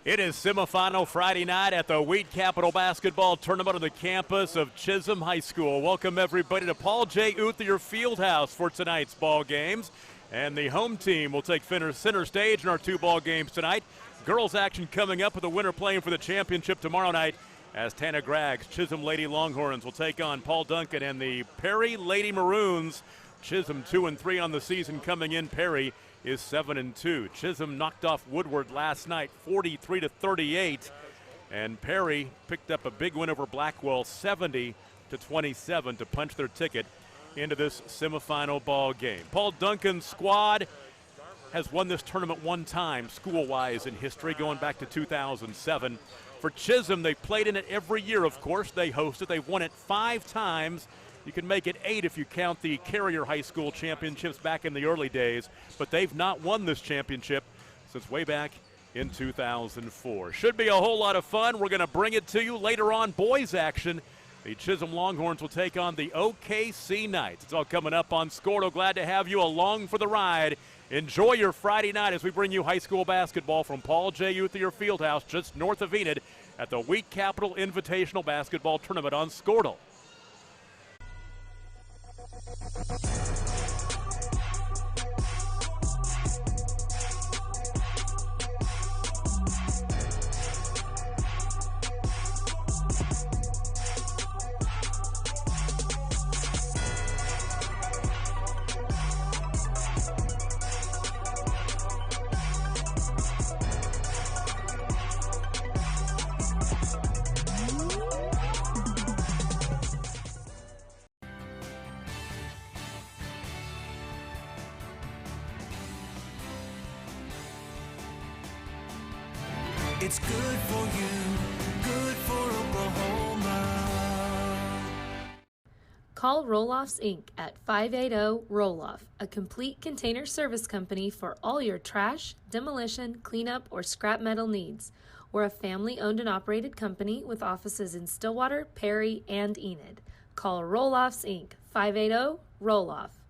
It is semifinal Friday night at the Wheat Capital Basketball Tournament on the campus of Chisholm High School. Welcome everybody to Paul J. Uthier Fieldhouse for tonight's ball games. And the home team will take center stage in our two ball games tonight. Girls action coming up with the winner playing for the championship tomorrow night as Tana Gragg's Chisholm Lady Longhorns will take on Paul Duncan and the Perry Lady Maroons. Chisholm 2-3 on the season coming in. Perry is 7-2. Chisholm knocked off Woodward last night 43-38, and Perry picked up a big win over Blackwell 70-27 to punch their ticket into this semifinal ball game. Paul Duncan's squad has won this tournament one time school-wise in history, going back to 2007. For Chisholm, they played in it every year, of course. They hosted. They've won it 5 times. You can make it 8 if you count the Carrier High School championships back in the early days, but they've not won this championship since way back in 2004. Should be a whole lot of fun. We're going to bring it to you later on. Boys action. The Chisholm Longhorns will take on the OKC Knights. It's all coming up on Scordo. Glad to have you along for the ride. Enjoy your Friday night as we bring you high school basketball from Paul J. Uthier Fieldhouse just north of Enid at the Wheat Capital Invitational Basketball Tournament on Scordo. It's good for you, good for Oklahoma. Call Roll-Offs Inc. at 580 Roll-Off, a complete container service company for all your trash, demolition, cleanup, or scrap metal needs. We're a family-owned and operated company with offices in Stillwater, Perry, and Enid. Call Roll-Offs Inc. 580 Roll-Off.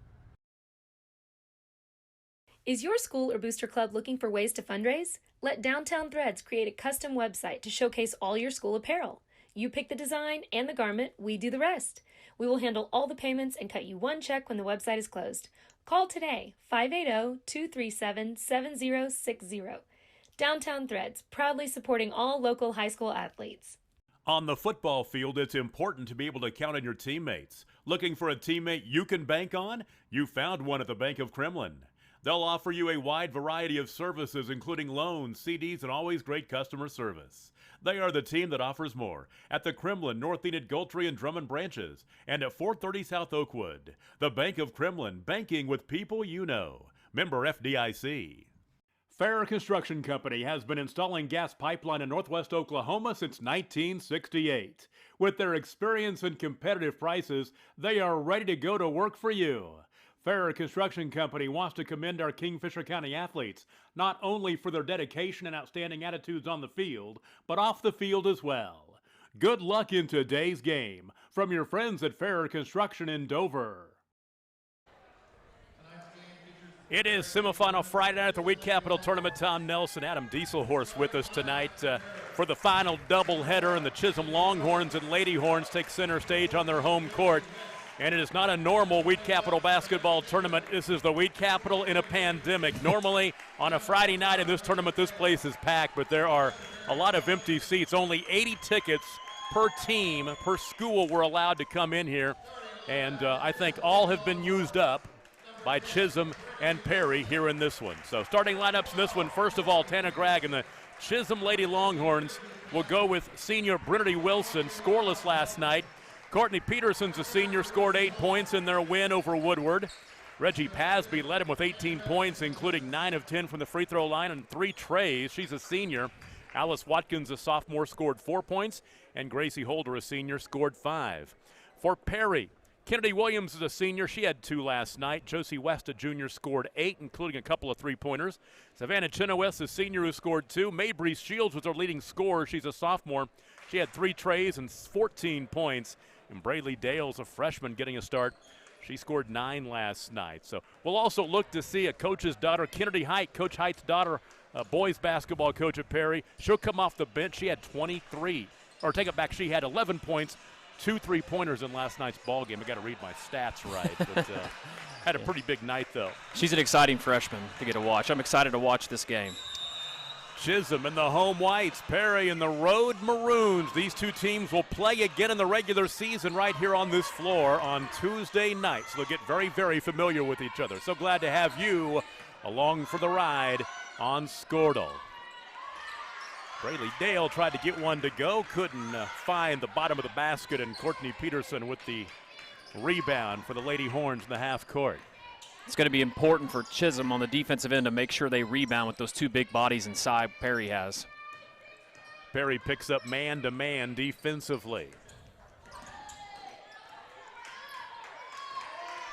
Is your school or booster club looking for ways to fundraise? Let Downtown Threads create a custom website to showcase all your school apparel. You pick the design and the garment, we do the rest. We will handle all the payments and cut you one check when the website is closed. Call today, 580-237-7060. Downtown Threads, proudly supporting all local high school athletes. On the football field, it's important to be able to count on your teammates. Looking for a teammate you can bank on? You found one at the Bank of Kremlin. They'll offer you a wide variety of services, including loans, CDs, and always great customer service. They are the team that offers more at the Kremlin, North Enid, Goltry, and Drummond branches, and at 430 South Oakwood. The Bank of Kremlin, banking with people you know. Member FDIC. Farrer Construction Company has been installing gas pipeline in northwest Oklahoma since 1968. With their experience and competitive prices, they are ready to go to work for you. Farrer Construction Company wants to commend our Kingfisher County athletes, not only for their dedication and outstanding attitudes on the field, but off the field as well. Good luck in today's game from your friends at Farrer Construction in Dover. It is semifinal Friday night at the Wheat Capital Tournament. Tom Nelson, Adam Dieselhorse with us tonight for the final doubleheader, and the Chisholm Longhorns and Lady Horns take center stage on their home court. And it is not a normal Wheat Capital basketball tournament. This is the Wheat Capital in a pandemic. Normally, on a Friday night in this tournament, this place is packed, but there are a lot of empty seats. Only 80 tickets per team, per school were allowed to come in here. And I think all have been used up by Chisholm and Perry here in this one. So starting lineups in this one, first of all, Tana Gragg and the Chisholm Lady Longhorns will go with senior Brittany Wilson, scoreless last night. Courtney Peterson's a senior, scored 8 points in their win over Woodward. Reggie Pasby led him with 18 points, including 9 of 10 from the free throw line and 3 trays. She's a senior. Alice Watkins, a sophomore, scored 4 points, and Gracie Holder, a senior, scored 5. For Perry, Kennedy Williams is a senior. She had 2 last night. Josie West, a junior, scored 8, including a couple of 3-pointers. Savannah Chenoweth, a senior, who scored 2. Mabree Shields was our leading scorer. She's a sophomore. She had 3 trays and 14 points. And Braylee Dale's a freshman getting a start She scored 9 last night. So we'll also look to see a coach's daughter, Kennedy Height, Coach Height's daughter, boys basketball coach at Perry. She'll come off the bench. She had 23. Or take it back, she had 11 points, 2 3-pointers in last night's ball game. I got to read my stats right. But had a pretty big night, though. She's an exciting freshman to get to watch. I'm excited to watch this game. Chisholm in the home whites, Perry in the road maroons. These two teams will play again in the regular season right here on this floor on Tuesday night. So they'll get very, very familiar with each other. So glad to have you along for the ride on Scordo. Braylee Dale tried to get one to go, couldn't find the bottom of the basket, and Courtney Peterson with the rebound for the Lady Horns in the half court. It's going to be important for Chisholm on the defensive end to make sure they rebound with those two big bodies inside Perry has. Perry picks up man-to-man defensively.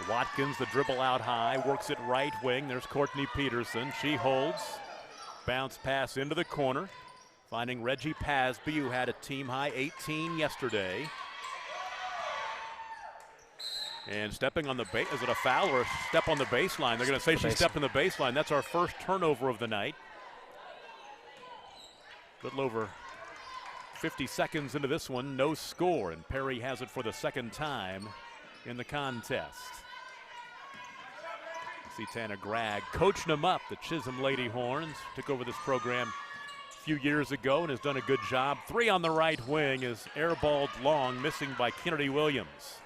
Watkins, the dribble out high, works it right wing. There's Courtney Peterson. She holds. Bounce pass into the corner. Finding Reggie Pasby, who had a team-high 18 yesterday. And stepping on the base, is it a foul or a step on the baseline? They're going to say she stepped on the baseline. That's our first turnover of the night. A little over 50 seconds into this one, no score, and Perry has it for the second time in the contest. See Tana Gregg coaching them up. The Chisholm Lady Horns took over this program a few years ago and has done a good job. 3 on the right wing is airballed long, missing by Kennedy Williams.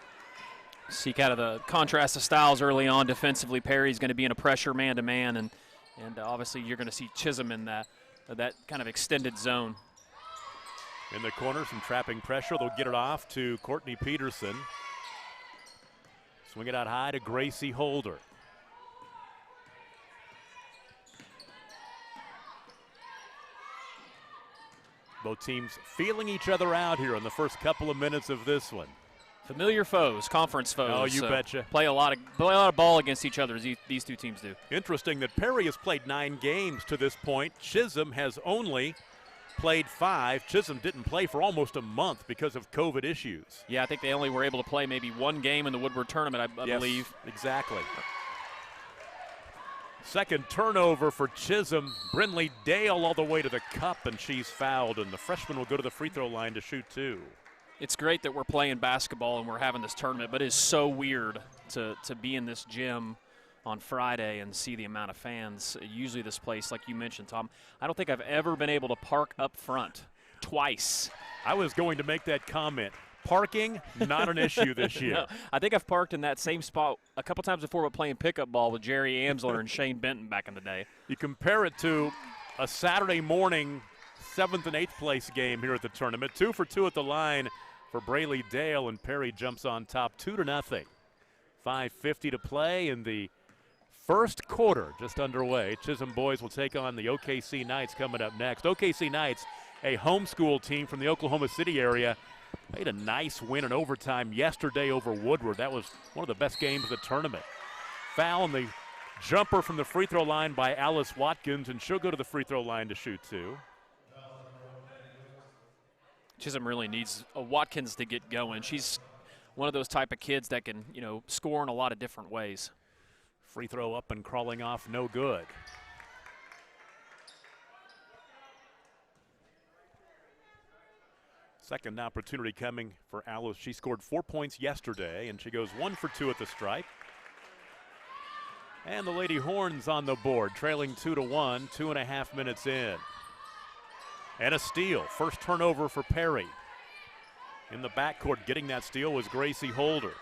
See kind of the contrast of styles early on defensively. Perry's going to be in a pressure man-to-man, and obviously you're going to see Chisholm in that kind of extended zone. In the corner, some trapping pressure. They'll get it off to Courtney Peterson. Swing it out high to Gracie Holder. Both teams feeling each other out here in the first couple of minutes of this one. Familiar foes, conference foes. Oh, you betcha. Play a lot of ball against each other, as these two teams do. Interesting that Perry has played 9 games to this point. Chisholm has only played 5. Chisholm didn't play for almost a month because of COVID issues. Yeah, I think they only were able to play maybe 1 game in the Woodward tournament, I believe. Exactly. Second turnover for Chisholm. Brynlee Dale all the way to the cup, and she's fouled, and the freshman will go to the free throw line to shoot 2. It's great that we're playing basketball and we're having this tournament, but it is so weird to be in this gym on Friday and see the amount of fans. Usually this place, like you mentioned, Tom, I don't think I've ever been able to park up front twice. I was going to make that comment. Parking, not an issue this year. No, I think I've parked in that same spot a couple times before, but playing pickup ball with Jerry Amsler and Shane Benton back in the day. You compare it to a Saturday morning 7th and 8th place game here at the tournament. 2 for 2 at the line for Braylee Dale, and Perry jumps on top 2-0. 5:50 to play in the first quarter, just underway. Chisholm boys will take on the OKC Knights coming up next. OKC Knights, a homeschool team from the Oklahoma City area, made a nice win in overtime yesterday over Woodward. That was one of the best games of the tournament. Foul on the jumper from the free throw line by Alice Watkins, and she'll go to the free throw line to shoot 2. Chisholm really needs Watkins to get going. She's one of those type of kids that can, score in a lot of different ways. Free throw up and crawling off, no good. Second opportunity coming for Alice. She scored 4 points yesterday, and she goes 1 for 2 at the stripe. And the Lady Horns on the board, trailing 2-1, 2.5 minutes in. And a steal. First turnover for Perry. In the backcourt, getting that steal was Gracie Holder.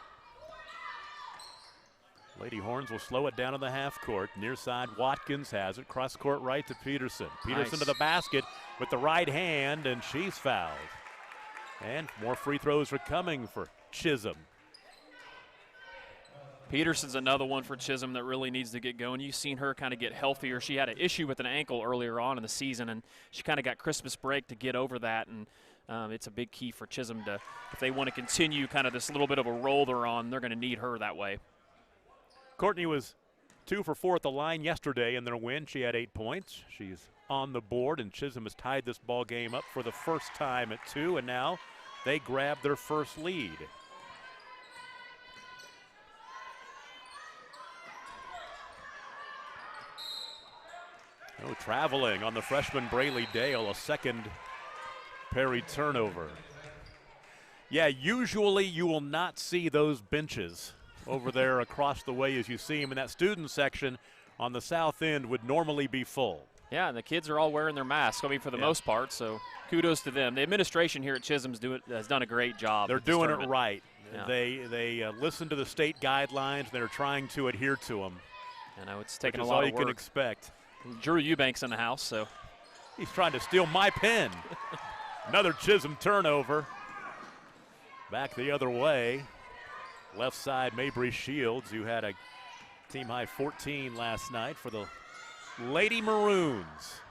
Lady Horns will slow it down in the half court. Near side, Watkins has it. Cross court right to Peterson. Peterson Nice. to the basket with the right hand, and she's fouled. And more free throws are coming for Chisholm. Peterson's another one for Chisholm that really needs to get going. You've seen her kind of get healthier. She had an issue with an ankle earlier on in the season, and she kind of got Christmas break to get over that, and it's a big key for Chisholm to, if they want to continue kind of this little bit of a roll they're on, they're going to need her that way. Courtney was 2 for 4 at the line yesterday in their win. She had 8 points. She's on the board, and Chisholm has tied this ball game up for the first time at 2, and now they grab their first lead. Oh, traveling on the freshman Brayley Dale, a second Perry turnover. Yeah, usually you will not see those benches over there across the way as you see them in that student section on the south end would normally be full. Yeah, and the kids are all wearing their masks, I mean, for the most part, so kudos to them. The administration here at Chisholm has done a great job. They're doing it right. Yeah. They listen to the state guidelines, and they're trying to adhere to them. I know it's taken a lot all of you work. can expect. Drew Eubanks in the house, so. He's trying to steal my pen. Another Chisholm turnover. Back the other way. Left side, Mabry Shields, who had a team-high 14 last night for the Lady Maroons.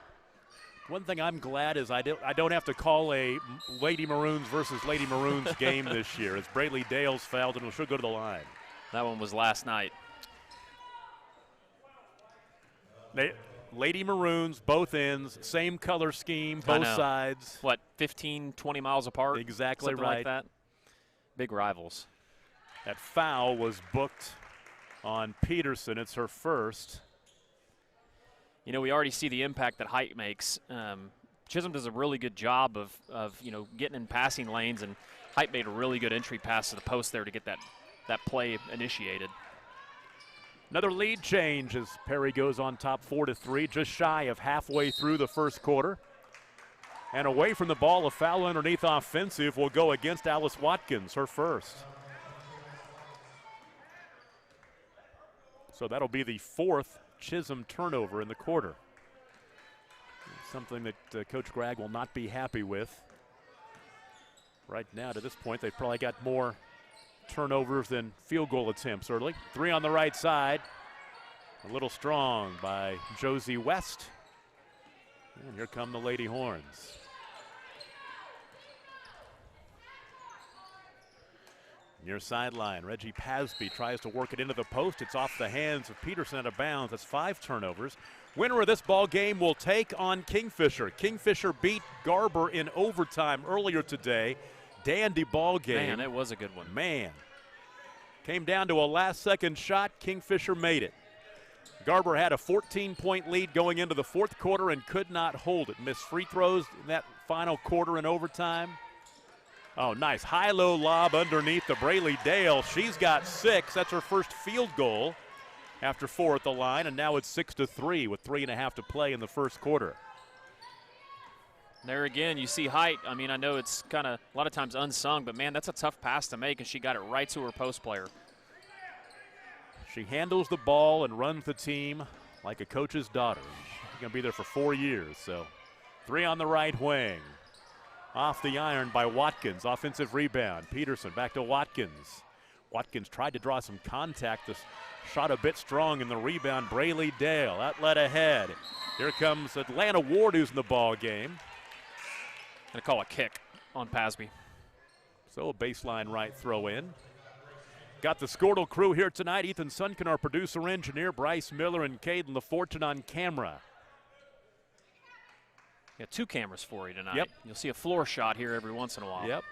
One thing I'm glad is I don't have to call a Lady Maroons versus Lady Maroons game this year. As Brayley Dale's fouled and she'll go to the line. That one was last night. Lady Maroons, both ends, same color scheme, both sides. What, 15, 20 miles apart? Exactly Something right. like that. Big rivals. That foul was booked on Peterson. It's her first. You know, we already see the impact that height makes. Chisholm does a really good job of getting in passing lanes, and Height made a really good entry pass to the post there to get that play initiated. Another lead change as Perry goes on top 4-3, just shy of halfway through the first quarter. And away from the ball, a foul underneath offensive will go against Alice Watkins, her first. So that'll be the fourth Chisholm turnover in the quarter. Something that Coach Gregg will not be happy with. Right now, to this point, they've probably got more turnovers than field goal attempts early. 3 on the right side. A little strong by Josie West. And here come the Lady Horns. Near sideline, Reggie Pasby tries to work it into the post. It's off the hands of Peterson out of bounds. That's 5 turnovers. Winner of this ball game will take on Kingfisher. Kingfisher beat Garber in overtime earlier today. Dandy ball game. Man, it was a good one. Man. Came down to a last-second shot. Kingfisher made it. Garber had a 14-point lead going into the fourth quarter and could not hold it. Missed free throws in that final quarter in overtime. Oh, nice high-low lob underneath the Brayley Dale. She's got 6. That's her first field goal after 4 at the line, and now it's 6-3 with 3.5 to play in the first quarter. There again, you see Height. I mean, I know it's kind of a lot of times unsung, but man, that's a tough pass to make, and she got it right to her post player. She handles the ball and runs the team like a coach's daughter. She's going to be there for 4 years. So 3 on the right wing. Off the iron by Watkins. Offensive rebound. Peterson back to Watkins. Watkins tried to draw some contact. This shot a bit strong in the rebound. Brayley Dale outlet ahead. Here comes Atlanta Ward, who's in the ball game. Gonna call a kick on Pasby. So a baseline right throw in. Got the Squirtle crew here tonight. Ethan Sunken, our producer engineer, Bryce Miller and Caden LaFortune on camera. Got 2 cameras for you tonight. Yep. You'll see a floor shot here every once in a while. Yep.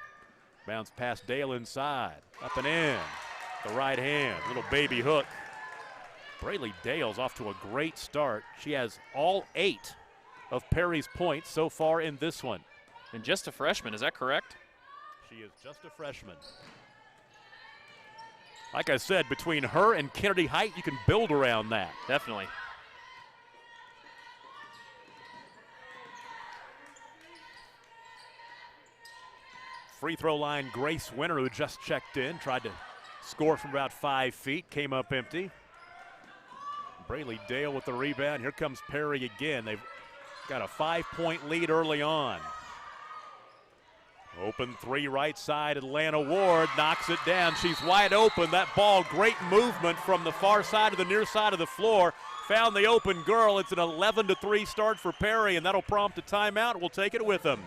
Bounce past Dale inside. Up and in. The right hand. Little baby hook. Brayley Dale's off to a great start. She has all 8 of Perry's points so far in this one. And just a freshman, is that correct? She is just a freshman. Like I said, between her and Kennedy Height, you can build around that. Definitely. Free throw line, Grace Winter, who just checked in, tried to score from about 5 feet, came up empty. Brayley Dale with the rebound. Here comes Perry again. They've got a 5-point lead early on. Open 3 right side. Atlanta Ward knocks it down. She's wide open. That ball, great movement from the far side to the near side of the floor. Found the open girl. It's an 11-3 start for Perry, and that'll prompt a timeout. We'll take it with them.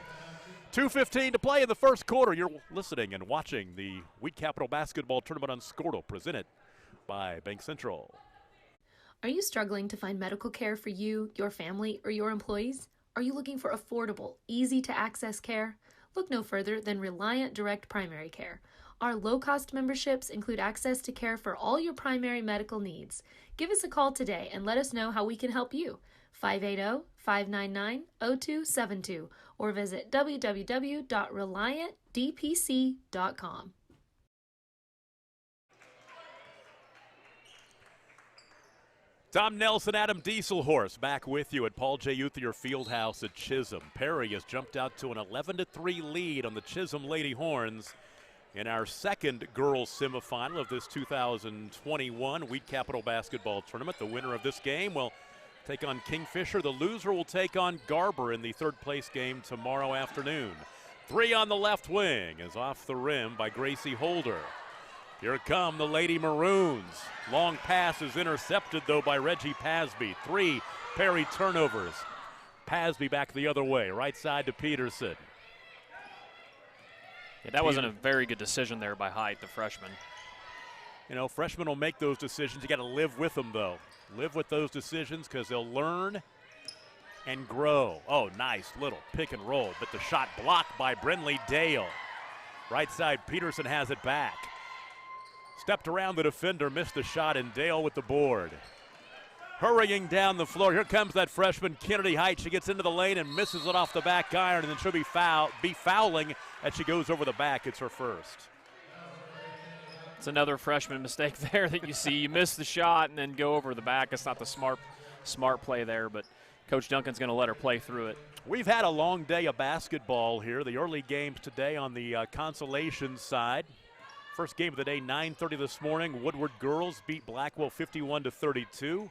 2:15 to play in the first quarter. You're listening and watching the Wheat Capital Basketball Tournament on Squirtle, presented by Bank Central. Are you struggling to find medical care for you, your family, or your employees? Are you looking for affordable, easy-to-access care? Look no further than Reliant Direct Primary Care. Our low-cost memberships include access to care for all your primary medical needs. Give us a call today and let us know how we can help you. 580-599-0272 or visit www.reliantdpc.com. Tom Nelson, Adam Dieselhorse back with you at Paul J. Uthier Fieldhouse at Chisholm. Perry has jumped out to an 11-3 lead on the Chisholm Lady Horns in our second girls semifinal of this 2021 Wheat Capital Basketball Tournament. The winner of this game will take on Kingfisher. The loser will take on Garber in the third place game tomorrow afternoon. 3 on the left wing is off the rim by Gracie Holder. Here come the Lady Maroons. Long pass is intercepted, though, by Reggie Pasby. 3 Perry turnovers. Pasby back the other way, right side to Peterson. Yeah, that wasn't a very good decision there by Height, the freshman. You know, freshmen will make those decisions. You got to live with them, though. Live with those decisions because they'll learn and grow. Oh, nice little pick and roll, but the shot blocked by Brinley Dale. Right side, Peterson has it back. Stepped around the defender, missed the shot, and Dale with the board. Hurrying down the floor, here comes that freshman, Kennedy Height. She gets into the lane and misses it off the back iron, and then she'll be fouling as she goes over the back. It's her first. It's another freshman mistake there that you see. You miss the shot and then go over the back. It's not the smart play there, but Coach Duncan's going to let her play through it. We've had a long day of basketball here. The early games today on the consolation side. First game of the day, 9:30 this morning. Woodward girls beat Blackwell 51-32.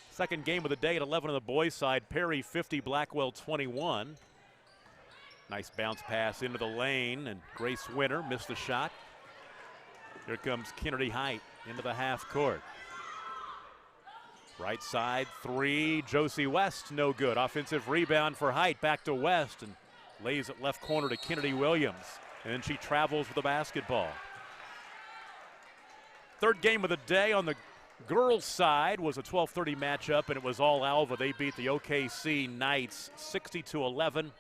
Second game of the day at 11 on the boys' side. Perry 50, Blackwell 21. Nice bounce pass into the lane, and Grace Winter missed the shot. Here comes Kennedy Height into the half court. Right side 3, Josie West, no good. Offensive rebound for Height, back to West, and lays it left corner to Kennedy Williams. And then she travels with the basketball. Third game of the day on the girls' side was a 12:30 matchup, and it was all Alva. They beat the OKC Knights 60-11.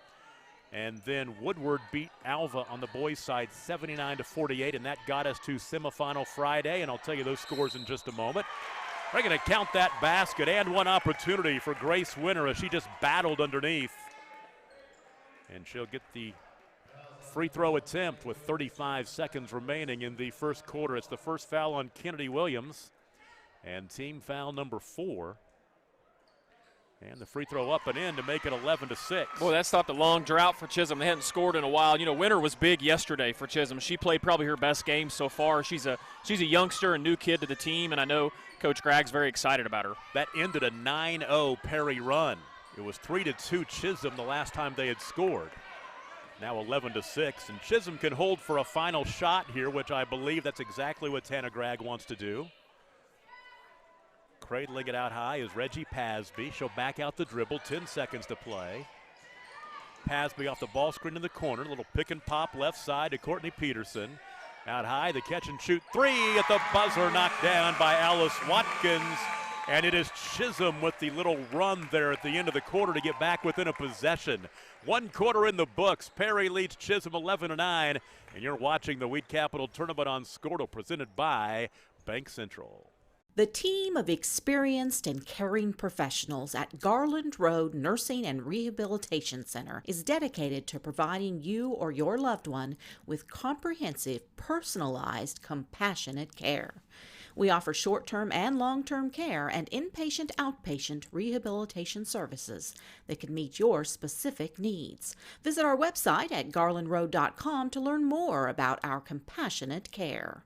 And then Woodward beat Alva on the boys' side 79-48, and that got us to semifinal Friday, and I'll tell you those scores in just a moment. We're going to count that basket and one opportunity for Grace Winter as she just battled underneath. And she'll get the free throw attempt with 35 seconds remaining in the first quarter. It's the first foul on Kennedy Williams, and team foul number 4. And the free throw up and in to make it 11-6. Boy, that stopped a long drought for Chisholm. They hadn't scored in a while. You know, Winter was big yesterday for Chisholm. She played probably her best game so far. She's a youngster, a new kid to the team, and I know Coach Gragg's very excited about her. That ended a 9-0 Perry run. It was 3-2 Chisholm the last time they had scored. Now 11-6, and Chisholm can hold for a final shot here, which I believe that's exactly what Tana Gragg wants to do. Cradling it out high is Reggie Pasby. She'll back out the dribble, 10 seconds to play. Pasby off the ball screen in the corner, little pick and pop left side to Courtney Peterson. Out high, the catch and shoot 3 at the buzzer, knocked down by Alice Watkins. And it is Chisholm with the little run there at the end of the quarter to get back within a possession. 1 quarter in the books. Perry leads Chisholm 11-9. And you're watching the Wheat Capital Tournament on Scortal, presented by Bank Central. The team of experienced and caring professionals at Garland Road Nursing and Rehabilitation Center is dedicated to providing you or your loved one with comprehensive, personalized, compassionate care. We offer short-term and long-term care and inpatient-outpatient rehabilitation services that can meet your specific needs. Visit our website at garlandroad.com to learn more about our compassionate care.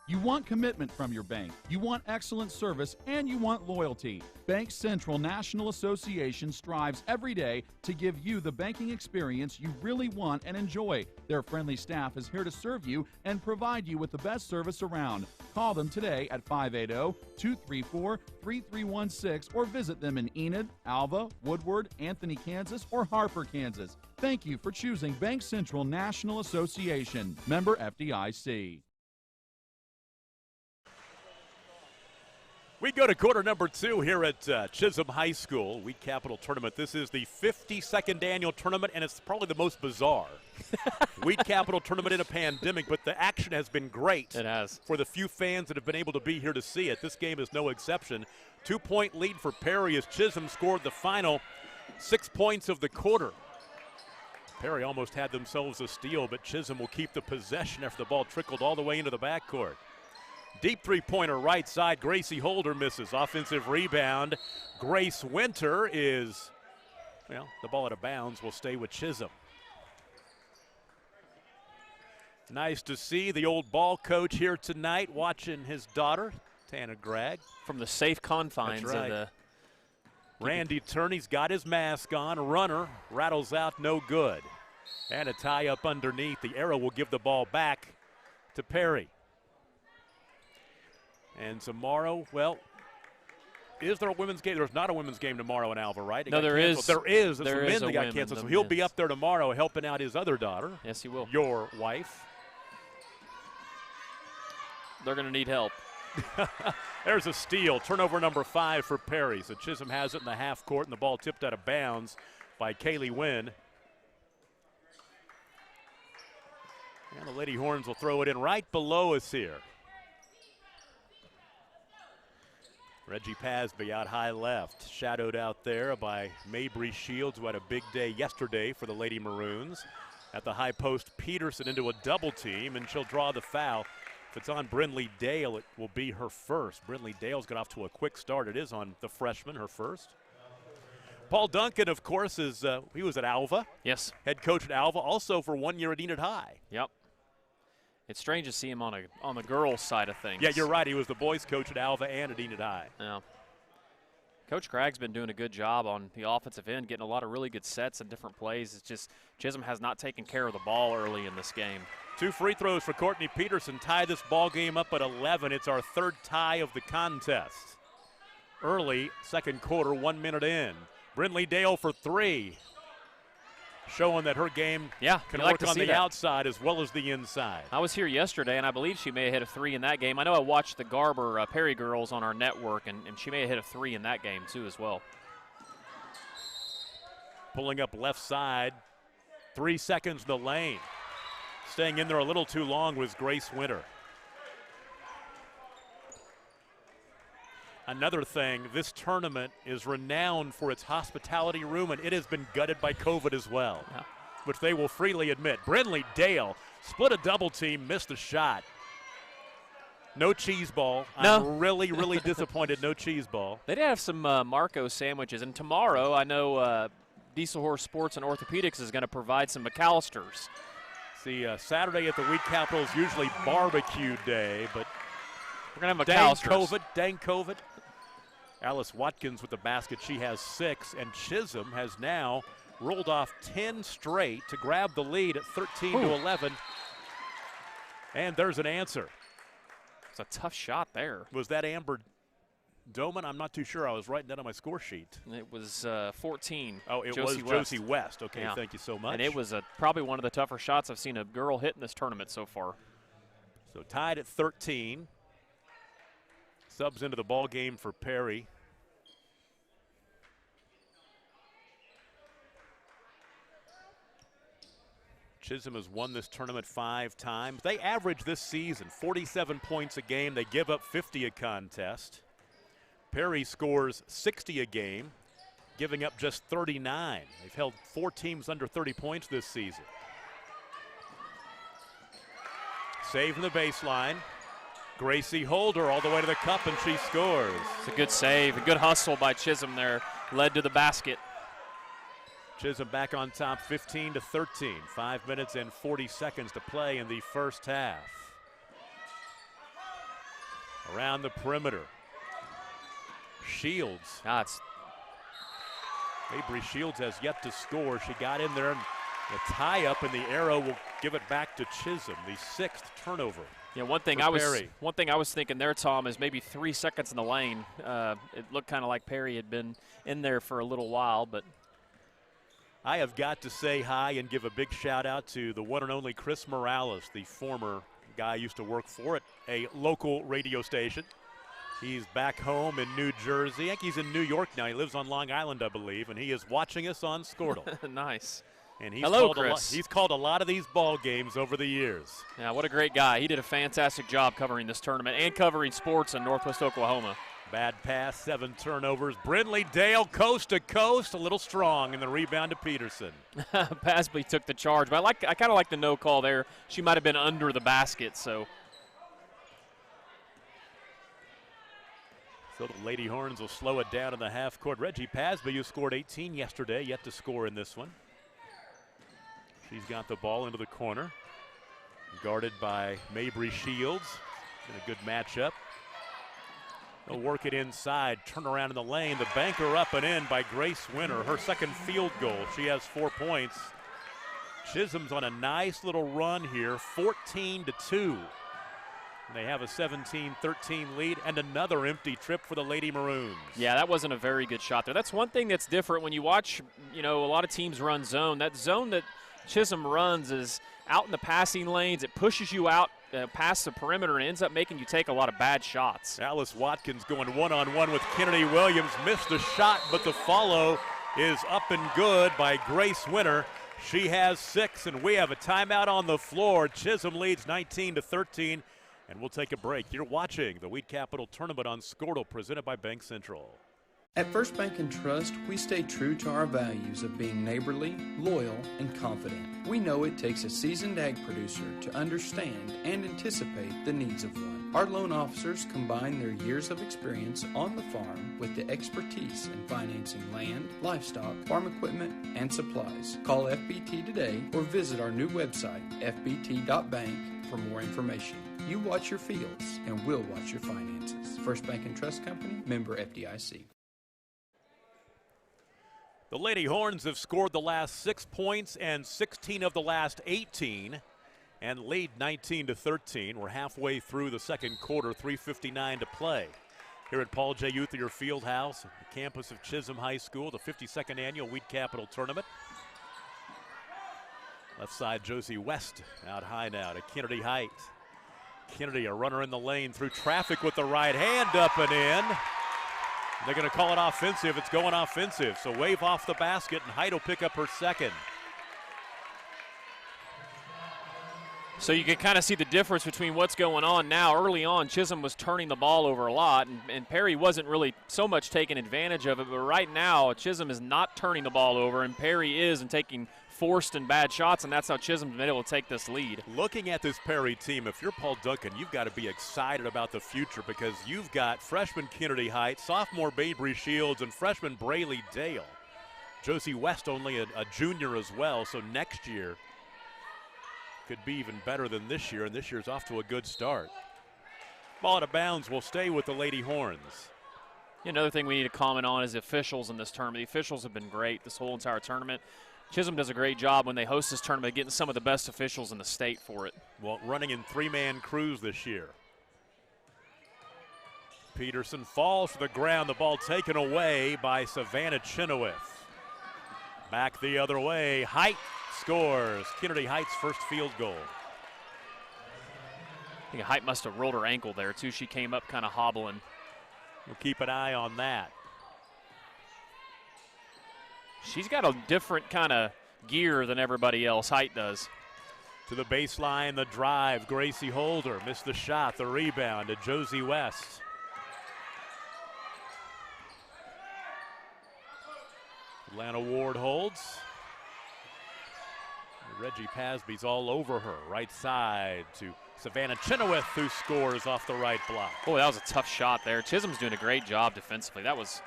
You want commitment from your bank, you want excellent service, and you want loyalty. Bank Central National Association strives every day to give you the banking experience you really want and enjoy. Their friendly staff is here to serve you and provide you with the best service around. Call them today at 580-234-3316 or visit them in Enid, Alva, Woodward, Anthony, Kansas, or Harper, Kansas. Thank you for choosing Bank Central National Association. Member FDIC. We go to quarter number 2 here at Chisholm High School, Weed Capital Tournament. This is the 52nd annual tournament, and it's probably the most bizarre Weed Capital Tournament in a pandemic, but the action has been great. It has. For the few fans that have been able to be here to see it. This game is no exception. 2-point lead for Perry as Chisholm scored the final 6 points of the quarter. Perry almost had themselves a steal, but Chisholm will keep the possession after the ball trickled all the way into the backcourt. Deep three-pointer right side. Gracie Holder misses. Offensive rebound. Grace Winter is, well, the ball out of bounds will stay with Chisholm. Nice to see the old ball coach here tonight watching his daughter, Tana Gregg. From the safe confines That's right. of the. Randy Turney's got his mask on. Runner rattles out, no good. And a tie up underneath. The arrow will give the ball back to Perry. And tomorrow, well, is there a women's game? There's not a women's game tomorrow in Alva, right? No, there is. There is. It's There the is men a that got women, canceled. the So he'll be men's. up there tomorrow helping out his other daughter. Yes, he will. Your wife. They're going to need help. There's a steal. Turnover number 5 for Perry. So Chisholm has it in the half court, and the ball tipped out of bounds by Kaylee Wynn. And the Lady Horns will throw it in right below us here. Reggie Pasby out high left, shadowed out there by Mabry Shields, who had a big day yesterday for the Lady Maroons. At the high post, Peterson into a double team, and she'll draw the foul. If it's on Brindley Dale, it will be her first. Brindley Dale's got off to a quick start. It is on the freshman, her first. Paul Duncan, of course, is he was at Alva. Yes. Head coach at Alva, also for 1 year at Enid High. Yep. It's strange to see him on the girls' side of things. Yeah, you're right. He was the boys' coach at Alva and at Enid High. Yeah. Coach Craig's been doing a good job on the offensive end, getting a lot of really good sets and different plays. It's just Chisholm has not taken care of the ball early in this game. 2 free throws for Courtney Peterson tie this ball game up at 11. It's our 3rd tie of the contest. Early second quarter, 1 minute in. Brindley Dale for 3. Showing that her game can work on the outside as well as the inside. I was here yesterday, and I believe she may have hit a 3 in that game. I know I watched the Garber Perry girls on our network, and she may have hit a 3 in that game too as well. Pulling up left side, 3 seconds in the lane. Staying in there a little too long was Grace Winter. Another thing, this tournament is renowned for its hospitality room, and it has been gutted by COVID as well, which they will freely admit. Brindley Dale split a double team, missed the shot. No cheese ball. No. I'm really, really disappointed. No cheese ball. They did have some Marco sandwiches, and tomorrow I know Diesel Horse Sports and Orthopedics is going to provide some McAllisters. See, Saturday at the Weed Capital is usually barbecue day, but we're going to have dang McAllisters. Dang COVID. Alice Watkins with the basket. She has 6, and Chisholm has now rolled off 10 straight to grab the lead at 13 to 11. And there's an answer. It's a tough shot there. Was that Amber Doman? I'm not too sure. I was writing that on my score sheet. It was 14. Oh, it Josie was Josie West. Okay, yeah. Thank you so much. And it was probably one of the tougher shots I've seen a girl hit in this tournament so far. So tied at 13. Subs into the ball game for Perry. Chisholm has won this tournament 5 times. They average this season 47 points a game. They give up 50 a contest. Perry scores 60 a game, giving up just 39. They've held 4 teams under 30 points this season. Save from the baseline. Gracie Holder all the way to the cup, and she scores. It's a good save, a good hustle by Chisholm there, led to the basket. Chisholm back on top 15 to 13. 5 minutes and 40 seconds to play in the first half. Around the perimeter. Shields. Mabry Shields has yet to score. She got in there, and the tie up, and the arrow will give it back to Chisholm, the 6th turnover. Yeah, one thing I was thinking there, Tom, is maybe 3 seconds in the lane. It looked kind of like Perry had been in there for a little while, but I have got to say hi and give a big shout out to the one and only Chris Morales, the former guy I used to work for at a local radio station. He's back home in New Jersey. I think he's in New York now. He lives on Long Island, I believe, and he is watching us on Squirtle. Nice. And he's Hello, called Chris. He's called a lot of these ball games over the years. Yeah, what a great guy. He did a fantastic job covering this tournament and covering sports in Northwest Oklahoma. Bad pass, 7 turnovers. Brindley Dale coast to coast, a little strong in the rebound to Peterson. Pasby took the charge, but I kind of like the no call there. She might have been under the basket, so. So the Lady Horns will slow it down in the half court. Reggie Pasby, who scored 18 yesterday, yet to score in this one. She's got the ball into the corner, guarded by Mabry Shields. In a good matchup. They'll work it inside, turn around in the lane. The banker up and in by Grace Winter, her second field goal. She has 4 points. Chisholm's on a nice little run here, 14-2. They have a 17-13 lead and another empty trip for the Lady Maroons. Yeah, that wasn't a very good shot there. That's one thing that's different when you watch, a lot of teams run zone. That zone that Chisholm runs is out in the passing lanes. It pushes you out past the perimeter and ends up making you take a lot of bad shots. Alice Watkins going one-on-one with Kennedy Williams. Missed the shot, but the follow is up and good by Grace Winter. She has 6, and we have a timeout on the floor. Chisholm leads 19-13, and we'll take a break. You're watching the Weed Capital Tournament on Squirtle, presented by Bank Central. At First Bank and Trust, we stay true to our values of being neighborly, loyal, and confident. We know it takes a seasoned ag producer to understand and anticipate the needs of one. Our loan officers combine their years of experience on the farm with the expertise in financing land, livestock, farm equipment, and supplies. Call FBT today or visit our new website, fbt.bank, for more information. You watch your fields, and we'll watch your finances. First Bank and Trust Company, member FDIC. The Lady Horns have scored the last 6 points and 16 of the last 18 and lead 19-13. We're halfway through the second quarter, 3:59 to play. Here at Paul J. Uthier Fieldhouse, the campus of Chisholm High School, the 52nd annual Weed Capital Tournament. Left side, Josie West out high now to Kennedy Height. Kennedy, a runner in the lane through traffic with the right hand up and in. They're going to call it offensive. It's going offensive. So wave off the basket, and Height will pick up her second. So you can kind of see the difference between what's going on now. Early on, Chisholm was turning the ball over a lot, and Perry wasn't really so much taking advantage of it. But right now, Chisholm is not turning the ball over, and Perry is and taking forced and bad shots, and that's how Chisholm's been able to take this lead. Looking at this Perry team, if you're Paul Duncan, you've got to be excited about the future because you've got freshman Kennedy Height, sophomore Mabry Shields, and freshman Braylee Dale. Josie West only a junior as well, so next year could be even better than this year, and this year's off to a good start. Ball out of bounds will stay with the Lady Horns. Another thing we need to comment on is the officials in this tournament. The officials have been great this whole entire tournament. Chisholm does a great job when they host this tournament, getting some of the best officials in the state for it. Well, running in 3-man crews this year. Peterson falls to the ground, the ball taken away by Savannah Chenoweth. Back the other way, Height scores. Kennedy Height's first field goal. I think Height must have rolled her ankle there, too. She came up kind of hobbling. We'll keep an eye on that. She's got a different kind of gear than everybody else, Height does. To the baseline, the drive. Gracie Holder missed the shot, the rebound to Josie West. Atlanta Ward holds. Reggie Pasby's all over her. Right side to Savannah Chenoweth, who scores off the right block. Boy, that was a tough shot there. Chisholm's doing a great job defensively. That was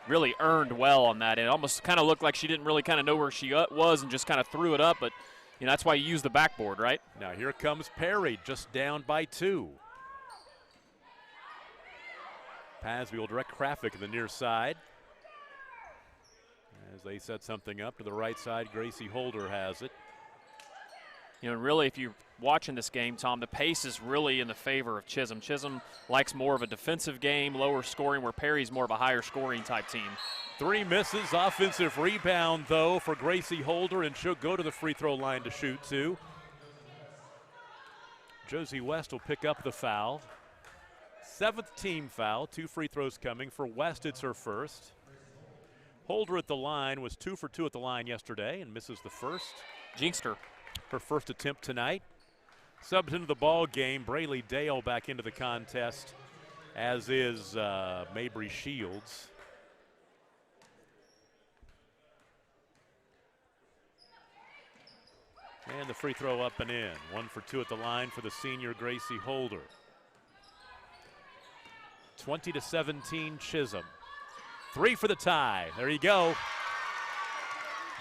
really earned well on that. It almost kind of looked like she didn't really kind of know where she was and just kind of threw it up, but that's why you use the backboard, right? Now here comes Perry, just down by 2. Pasby will direct traffic in the near side. As they set something up to the right side, Gracie Holder has it. Really, if you're watching this game, Tom, the pace is really in the favor of Chisholm. Chisholm likes more of a defensive game, lower scoring, where Perry's more of a higher scoring type team. 3 misses, offensive rebound, though, for Gracie Holder, and she'll go to the free throw line to shoot, too. Josie West will pick up the foul. 7th team foul. 2 free throws coming. For West, it's her first. Holder at the line was 2 for 2 at the line yesterday and misses the first. Jinxed her. Her first attempt tonight. Subbed into the ball game. Braylee Dale back into the contest, as is Mabry Shields. And the free throw up and in. 1 for 2 at the line for the senior Gracie Holder. 20-17 Chisholm. 3 for the tie. There you go.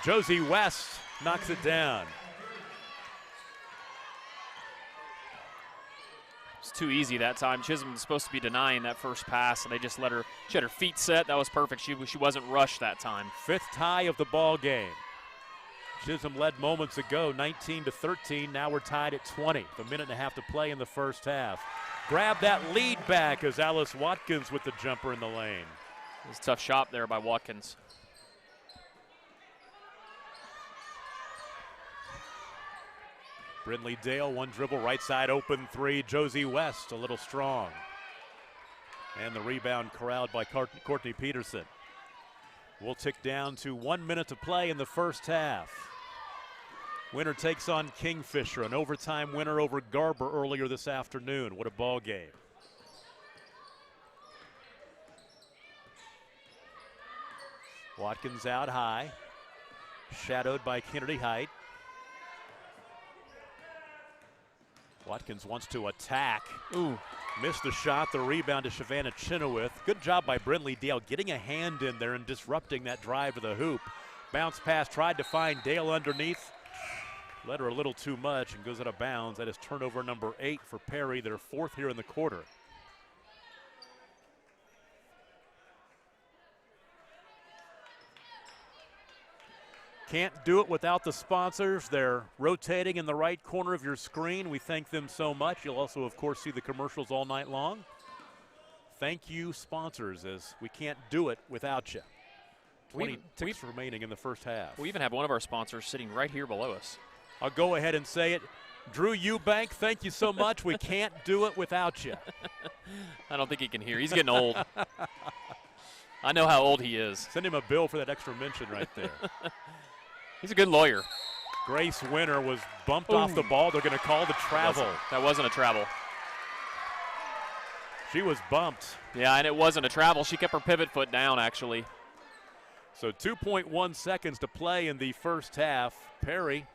Josie West knocks it down. It's too easy that time. Chisholm was supposed to be denying that first pass, and they just let her. She had her feet set. That was perfect. She wasn't rushed that time. 5th tie of the ball game. Chisholm led moments ago, 19-13. Now we're tied at 20. A minute and a half to play in the first half. Grab that lead back as Alice Watkins with the jumper in the lane. It was a tough shot there by Watkins. Brindley Dale, 1 dribble, right side open 3. Josie West, a little strong. And the rebound corralled by Courtney Peterson. We'll tick down to 1 minute to play in the first half. Winner takes on Kingfisher, an overtime winner over Garber earlier this afternoon. What a ball game. Watkins out high, shadowed by Kennedy Height. Watkins wants to attack. Ooh. Missed the shot, the rebound to Savannah Chenoweth. Good job by Brindley Dale getting a hand in there and disrupting that drive to the hoop. Bounce pass, tried to find Dale underneath. Led her a little too much and goes out of bounds. That is turnover number 8 for Perry, their 4th here in the quarter. Can't do it without the sponsors. They're rotating in the right corner of your screen. We thank them so much. You'll also, of course, see the commercials all night long. Thank you, sponsors, as we can't do it without you. 20 ticks remaining in the first half. We even have one of our sponsors sitting right here below us. I'll go ahead and say it. Drew Eubank, thank you so much. We can't do it without you. I don't think he can hear. He's getting old. I know how old he is. Send him a bill for that extra mention right there. He's a good lawyer. Grace Winter was bumped off the ball. They're going to call the travel. That wasn't a travel. She was bumped. Yeah, and it wasn't a travel. She kept her pivot foot down, actually. So 2.1 seconds to play in the first half. Perry,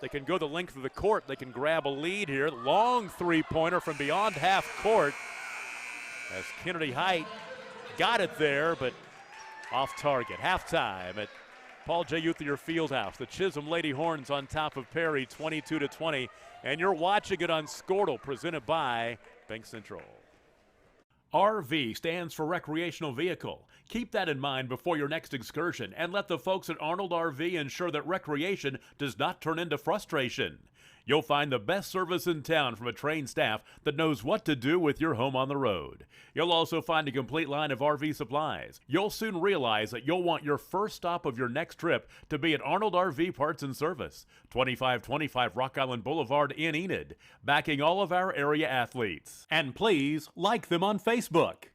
they can go the length of the court. They can grab a lead here. Long three-pointer from beyond half court as Kennedy Height got it there, but off target. Halftime at Paul J. Uthier Fieldhouse. The Chisholm Lady Horns on top of Perry, 22-20. And you're watching it on Squirtle, presented by Bank Central. RV stands for recreational vehicle. Keep that in mind before your next excursion and let the folks at Arnold RV ensure that recreation does not turn into frustration. You'll find the best service in town from a trained staff that knows what to do with your home on the road. You'll also find a complete line of RV supplies. You'll soon realize that you'll want your first stop of your next trip to be at Arnold RV Parts and Service, 2525 Rock Island Boulevard in Enid, backing all of our area athletes. And please like them on Facebook.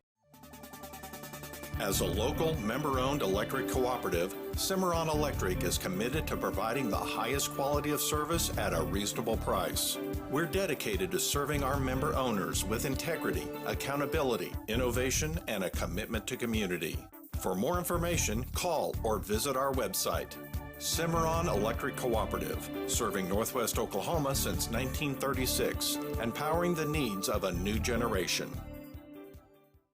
As a local, member-owned electric cooperative, Cimarron Electric is committed to providing the highest quality of service at a reasonable price. We're dedicated to serving our member owners with integrity, accountability, innovation, and a commitment to community. For more information, call or visit our website. Cimarron Electric Cooperative, serving Northwest Oklahoma since 1936 and powering the needs of a new generation.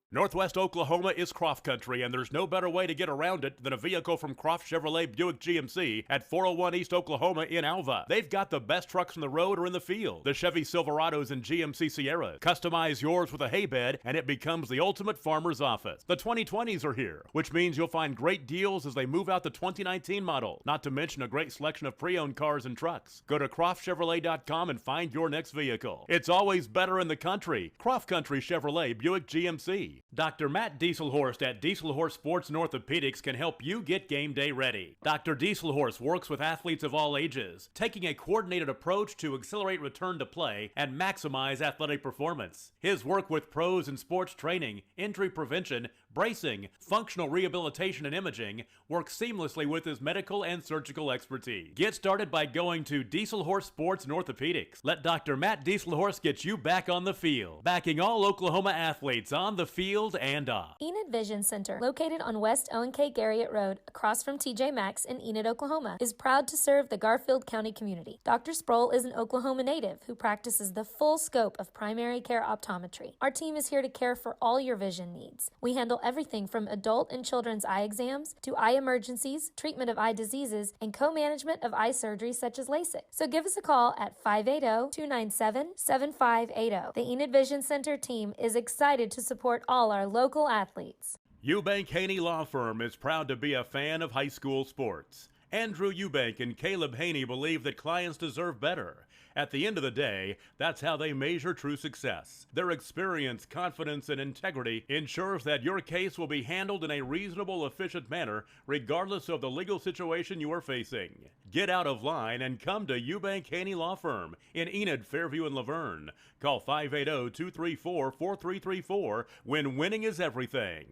Northwest Oklahoma is Croft Country, and there's no better way to get around it than a vehicle from Croft Chevrolet Buick GMC at 401 East Oklahoma in Alva. They've got the best trucks on the road or in the field. The Chevy Silverados and GMC Sierras. Customize yours with a hay bed, and it becomes the ultimate farmer's office. The 2020s are here, which means you'll find great deals as they move out the 2019 model, not to mention a great selection of pre-owned cars and trucks. Go to CroftChevrolet.com and find your next vehicle. It's always better in the country. Croft Country Chevrolet Buick GMC. be. Dr. Matt Dieselhorst at Dieselhorst Sports and Orthopedics can help you get game day ready. Dr. Dieselhorst works with athletes of all ages, taking a coordinated approach to accelerate return to play and maximize athletic performance. His work with pros in sports training, injury prevention, bracing, functional rehabilitation, and imaging works seamlessly with his medical and surgical expertise. Get started by going to Dieselhorst Sports and Orthopedics. Let Dr. Matt Dieselhorst get you back on the field, backing all Oklahoma athletes on the field and off. Enid Vision Center, located on West Owen K. Garriott Road, across from TJ Maxx in Enid, Oklahoma, is proud to serve the Garfield County community. Dr. Sproul is an Oklahoma native who practices the full scope of primary care optometry. Our team is here to care for all your vision needs. We handle everything from adult and children's eye exams to eye emergencies, treatment of eye diseases, and co-management of eye surgery such as LASIK. So give us a call at 580-297-7580. The Enid Vision Center team is excited to support all our local athletes. Eubank Haney Law Firm is proud to be a fan of high school sports. Andrew Eubank and Caleb Haney believe that clients deserve better. At the end of the day, that's how they measure true success. Their experience, confidence, and integrity ensures that your case will be handled in a reasonable, efficient manner, regardless of the legal situation you are facing. Get out of line and come to Eubank Haney Law Firm in Enid, Fairview, and Laverne. Call 580-234-4334 when winning is everything.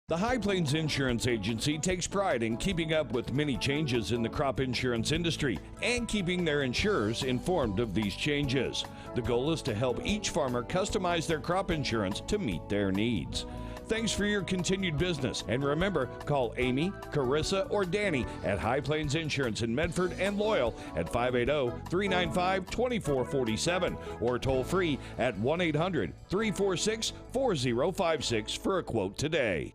The High Plains Insurance Agency takes pride in keeping up with many changes in the crop insurance industry and keeping their insurers informed of these changes. The goal is to help each farmer customize their crop insurance to meet their needs. Thanks for your continued business, and remember, call Amy, Carissa, or Danny at High Plains Insurance in Medford and Loyal at 580-395-2447 or toll free at 1-800-346-4056 for a quote today.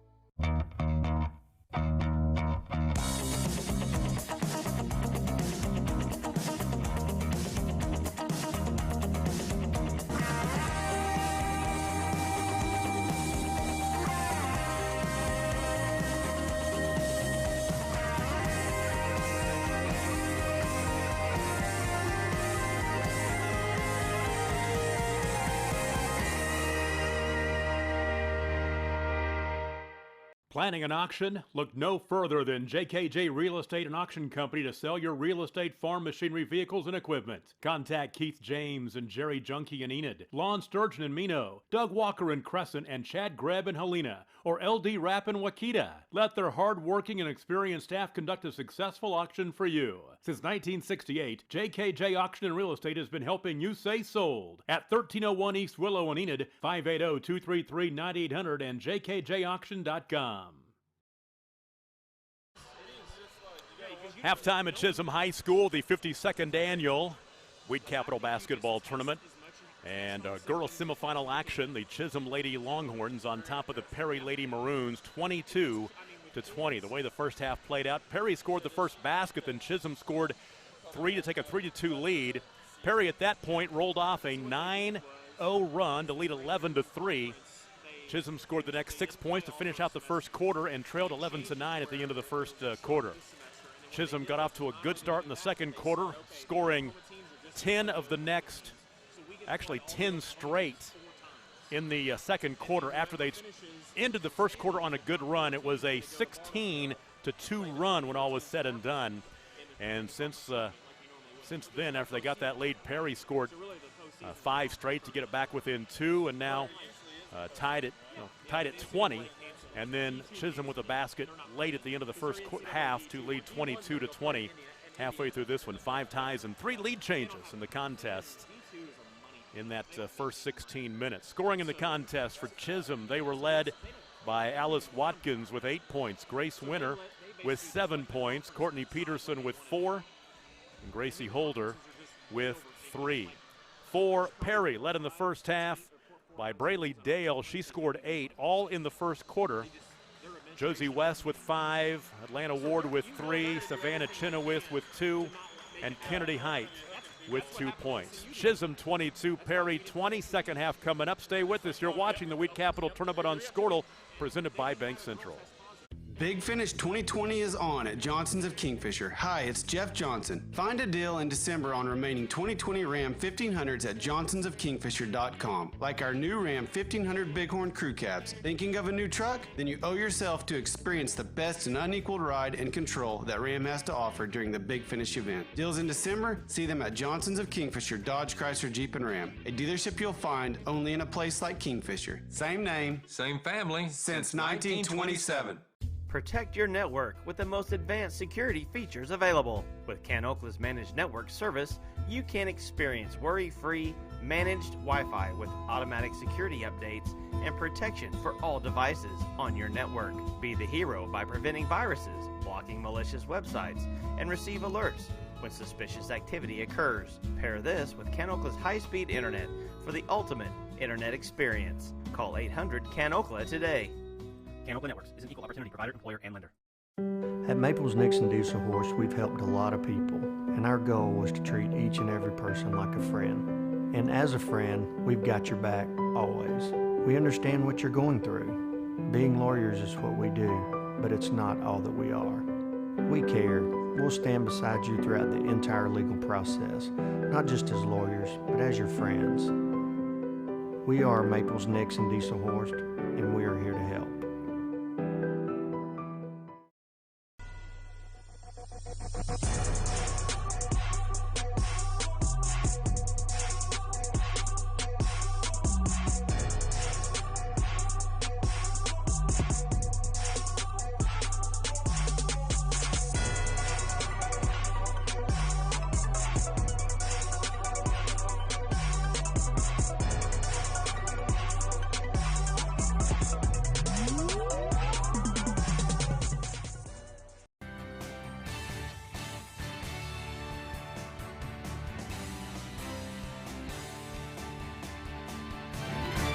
Planning an auction? Look no further than JKJ Real Estate and Auction Company to sell your real estate, farm machinery, vehicles, and equipment. Contact Keith James and Jerry Junkie in Enid, Lon Sturgeon in Mino, Doug Walker in Crescent, and Chad Grebb in Helena, or LD Rapp in Wakita. Let their hard-working and experienced staff conduct a successful auction for you. Since 1968, JKJ Auction and Real Estate has been helping you say sold at 1301 East Willow in Enid, 580-233-9800 and jkjauction.com. Halftime at Chisholm High School, the 52nd annual Wheat Capital Basketball Tournament. And girls semifinal action, the Chisholm Lady Longhorns on top of the Perry Lady Maroons, 22-20. The way the first half played out, Perry scored the first basket, then Chisholm scored three to take a 3-2 lead. Perry at that point rolled off a 9-0 run to lead 11-3. Chisholm scored the next 6 points to finish out the first quarter and trailed 11-9 at the end of the first quarter. Chisholm got off to a good start in the second quarter, scoring 10 of the next, actually 10 straight in the second quarter. After they ended the first quarter on a good run, it was a 16-2 run when all was said and done. And since then, after they got that lead, Perry scored 5 straight to get it back within 2, and now tied at 20. And then Chisholm with a basket late at the end of the first half to lead 22-20. Halfway through this one, 5 ties and 3 lead changes in the contest in that first 16 minutes. Scoring in the contest for Chisholm, they were led by Alice Watkins with 8 points, Grace Winter with 7 points, Courtney Peterson with 4, and Gracie Holder with 3. For Perry, led in the first half by Braylee Dale. She scored 8, all in the first quarter. Josie West with 5, Atlanta Ward with 3, Savannah Chenoweth with 2, and Kennedy Height with 2 points. Chisholm 22, Perry 20. Second half coming up. Stay with us. You're watching the Wheat Capital Tournament on Squirtle, presented by Bank Central. Big Finish 2020 is on at Johnson's of Kingfisher. Hi, it's Jeff Johnson. Find a deal in December on remaining 2020 Ram 1500s at johnsonsofkingfisher.com. Like our new Ram 1500 Bighorn Crew Cabs. Thinking of a new truck? Then you owe yourself to experience the best and unequaled ride and control that Ram has to offer during the Big Finish event. Deals in December? See them at Johnson's of Kingfisher, Dodge, Chrysler, Jeep, and Ram. A dealership you'll find only in a place like Kingfisher. Same name, same family, since 1927. Protect your network with the most advanced security features available. With CanOkla's Managed Network Service, you can experience worry-free, managed Wi-Fi with automatic security updates and protection for all devices on your network. Be the hero by preventing viruses, blocking malicious websites, and receive alerts when suspicious activity occurs. Pair this with CanOkla's high-speed internet for the ultimate internet experience. Call 800-CAN-OKLA today. CanOkla Networks is an equal opportunity provider, employer, and lender. At Maples Nixon Diesel Horse, we've helped a lot of people, and our goal was to treat each and every person like a friend. And as a friend, we've got your back always. We understand what you're going through. Being lawyers is what we do, but it's not all that we are. We care. We'll stand beside you throughout the entire legal process, not just as lawyers, but as your friends. We are Maples Nixon Diesel Horse, and we are here to help.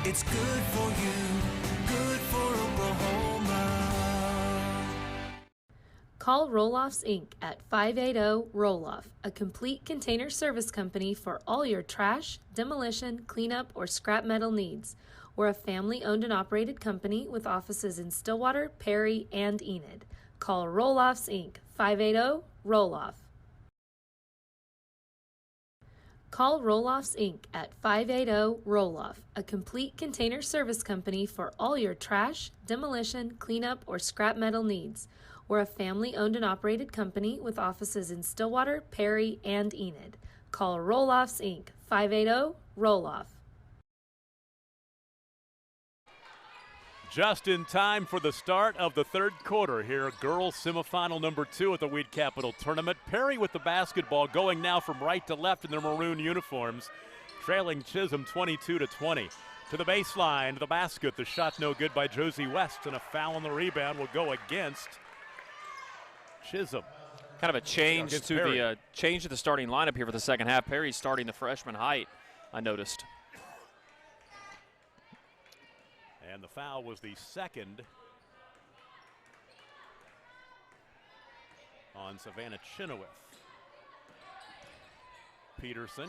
It's good for you, good for Oklahoma. Call Roll-Offs Inc. at 580-ROLL-OFF, a complete container service company for all your trash, demolition, cleanup, or scrap metal needs. We're a family-owned and operated company with offices in Stillwater, Perry, and Enid. Call Roll-Offs Inc. 580-ROLL-OFF. Call Roll-Offs Inc. at 580-ROLL-OFF, a complete container service company for all your trash, demolition, cleanup, or scrap metal needs. We're a family-owned and operated company with offices in Stillwater, Perry, and Enid. Call Roll-Offs Inc. 580-ROLL-OFF. Just in time for the start of the third quarter here. Girls semifinal number 2 at the Wheat Capital Tournament. Perry with the basketball, going now from right to left in their maroon uniforms, trailing Chisholm 22-20. To the baseline, to the basket. The shot no good by Josie West, and a foul on the rebound will go against Chisholm. Kind of a change to the starting lineup here for the second half. Perry's starting the freshman Height, I noticed. And the foul was the second on Savannah Chenoweth. Peterson,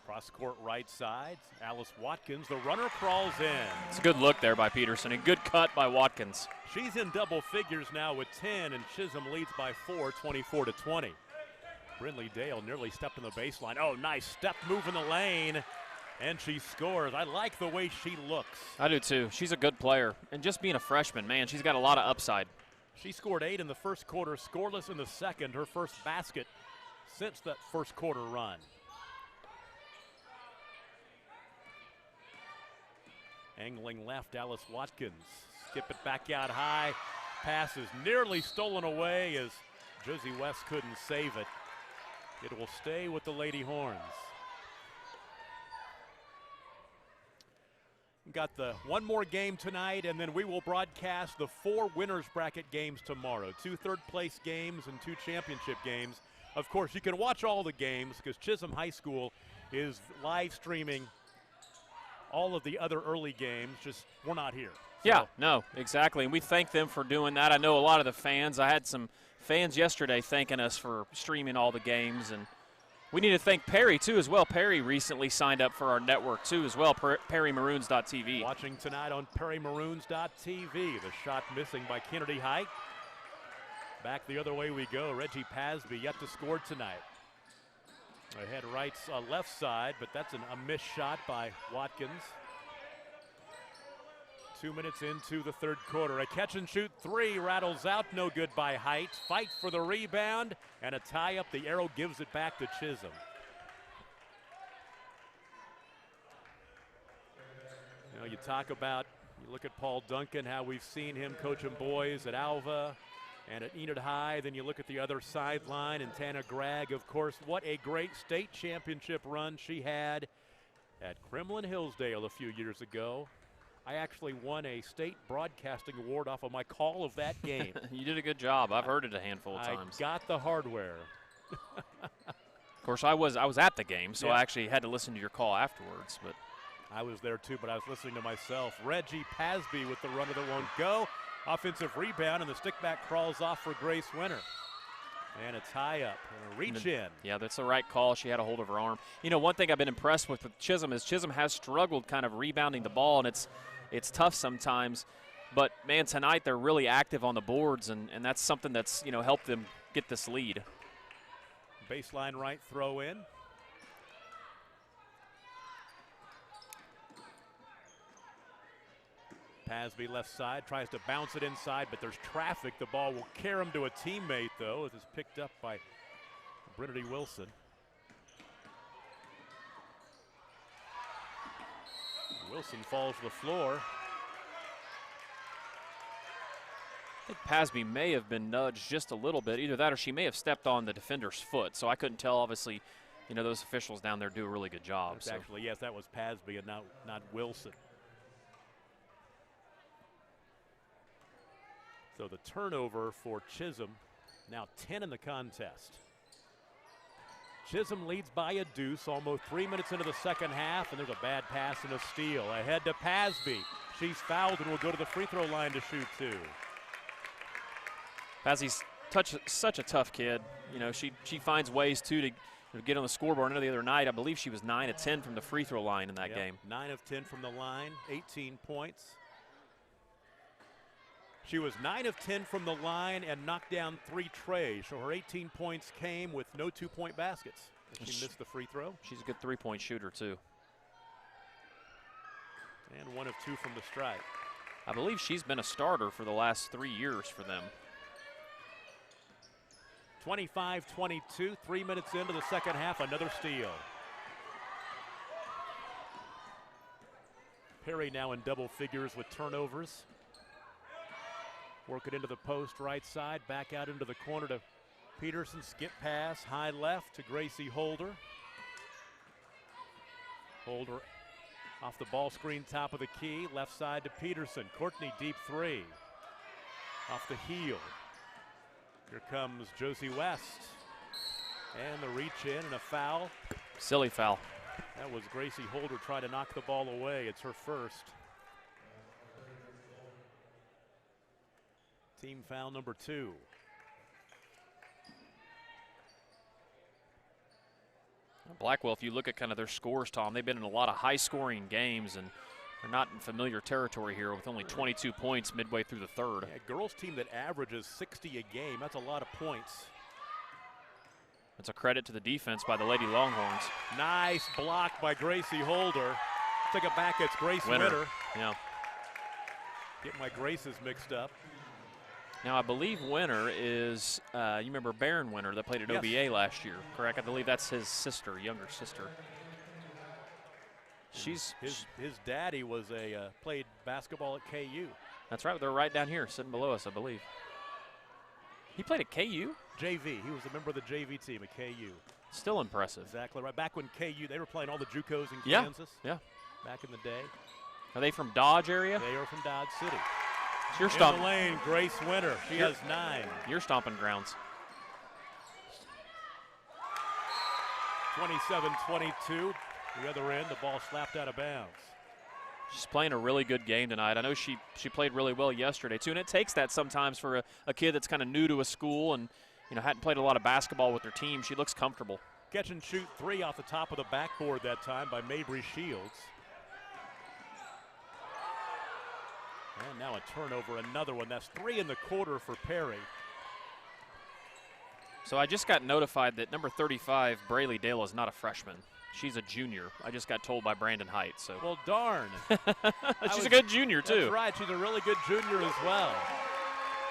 cross-court right side. Alice Watkins, the runner, crawls in. It's a good look there by Peterson, and good cut by Watkins. She's in double figures now with 10, and Chisholm leads by 4, 24-20. Brindley Dale nearly stepped in the baseline. Oh, nice step move in the lane. And she scores. I like the way she looks. I do too. She's a good player. And just being a freshman, man, she's got a lot of upside. She scored 8 in the first quarter, scoreless in the second, her first basket since that first quarter run. Angling left, Alice Watkins. Skip it back out high. Pass is nearly stolen away as Josie West couldn't save it. It will stay with the Lady Horns. Got the one more game tonight, and then we will broadcast the 4 winners bracket games tomorrow. 2 third-place games and 2 championship games. Of course, you can watch all the games because Chisholm High School is live streaming all of the other early games, just we're not here. So. Yeah, no, exactly. And we thank them for doing that. I know a lot of the fans. I had some fans yesterday thanking us for streaming all the games. And we need to thank Perry, too, as well. Perry recently signed up for our network, too, as well, PerryMaroons.tv. Watching tonight on PerryMaroons.tv. The shot missing by Kennedy Height. Back the other way we go. Reggie Pasby yet to score tonight. Ahead right's left side, but that's a missed shot by Watkins. 2 minutes into the third quarter. A catch-and-shoot three rattles out. No good by Height. Fight for the rebound, and a tie-up. The arrow gives it back to Chisholm. You know, you look at Paul Duncan, how we've seen him coaching boys at Alva and at Enid High. Then you look at the other sideline, and Tana Gregg, of course. What a great state championship run she had at Kremlin Hillsdale a few years ago. I actually won a state broadcasting award off of my call of that game. You did a good job. I've heard it a handful of times. I got the hardware. Of course, I was at the game, so yeah. I actually had to listen to your call afterwards. But I was there too, but I was listening to myself. Reggie Pasby with the runner that won't go. Offensive rebound, and the stick back crawls off for Grace Winter. And a tie-up, and a reach in. Yeah, that's the right call. She had a hold of her arm. You know, one thing I've been impressed with Chisholm is Chisholm has struggled kind of rebounding the ball, and it's tough sometimes. But, man, tonight they're really active on the boards, and that's something that's, helped them get this lead. Baseline right throw in. Pasby left side, tries to bounce it inside, but there's traffic. The ball will carry him to a teammate, though, as it's picked up by Brittany Wilson. Wilson falls to the floor. I think Pasby may have been nudged just a little bit. Either that or she may have stepped on the defender's foot. So I couldn't tell. Obviously, those officials down there do a really good job. Actually, yes, that was Pasby and not Wilson. So the turnover for Chisholm, now 10 in the contest. Chisholm leads by a deuce, almost 3 minutes into the second half, and there's a bad pass and a steal. Ahead to Pasby. She's fouled and will go to the free throw line to shoot two. Pasby's such a tough kid. She finds ways, too, to get on the scoreboard. I know the other night, I believe she was 9 of 10 from the free throw line in that game. 9 of 10 from the line, 18 points. She was 9 of 10 from the line and knocked down 3 trays. So her 18 points came with no 2-point baskets. She missed the free throw. She's a good 3-point shooter, too. And 1 of 2 from the stripe. I believe she's been a starter for the last 3 years for them. 25-22, 3 minutes into the second half, another steal. Perry now in double figures with turnovers. Work it into the post right side, back out into the corner to Peterson. Skip pass, high left to Gracie Holder. Holder off the ball screen, top of the key, left side to Peterson. Courtney deep three. Off the heel. Here comes Josie West. And the reach in and a foul. Silly foul. That was Gracie Holder trying to knock the ball away. It's her first. Team foul number 2. Blackwell, if you look at kind of their scores, Tom, they've been in a lot of high-scoring games, and they're not in familiar territory here with only 22 points midway through the third. Yeah, girls team that averages 60 a game. That's a lot of points. It's a credit to the defense by the Lady Longhorns. Nice block by Gracie Holder. Take it back, it's Grace Winter. Yeah. Get my Graces mixed up. Now, I believe Winter is, you remember Baron Winter that played at OBA last year, correct? I believe that's his sister, younger sister. His daddy was played basketball at KU. That's right. They're right down here, sitting below us, I believe. He played at KU? JV. He was a member of the JV team at KU. Still impressive. Exactly right. Back when KU, they were playing all the JUCOs in Kansas. Yeah. Back in the day. Are they from Dodge area? They are from Dodge City. It's your in the lane, Grace Winter. She has 9. Your stomping grounds. 27-22. The other end, the ball slapped out of bounds. She's playing a really good game tonight. I know she played really well yesterday, too, and it takes that sometimes for a kid that's kind of new to a school and, hadn't played a lot of basketball with her team. She looks comfortable. Catch and shoot 3 off the top of the backboard that time by Mabry Shields. And now a turnover, another one. That's 3 in the quarter for Perry. So I just got notified that number 35, Braylee Dale, is not a freshman. She's a junior. I just got told by Brandon Height. So. Well, darn. She's a good junior, too. That's right. She's a really good junior as well.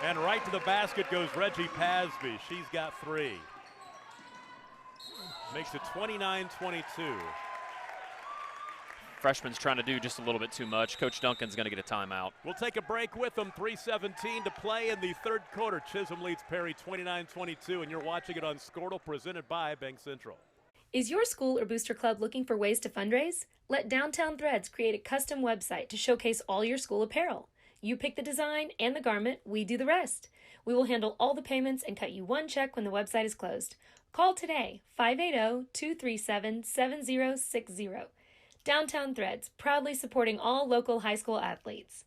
And right to the basket goes Reggie Pasby. She's got 3. Makes it 29-22. Freshman's trying to do just a little bit too much. Coach Duncan's going to get a timeout. We'll take a break with them. 3:17 to play in the third quarter. Chisholm leads Perry 29-22, and you're watching it on Squirtle, presented by Bank Central. Is your school or booster club looking for ways to fundraise? Let Downtown Threads create a custom website to showcase all your school apparel. You pick the design and the garment, we do the rest. We will handle all the payments and cut you one check when the website is closed. Call today, 580-237-7060. Downtown Threads, proudly supporting all local high school athletes.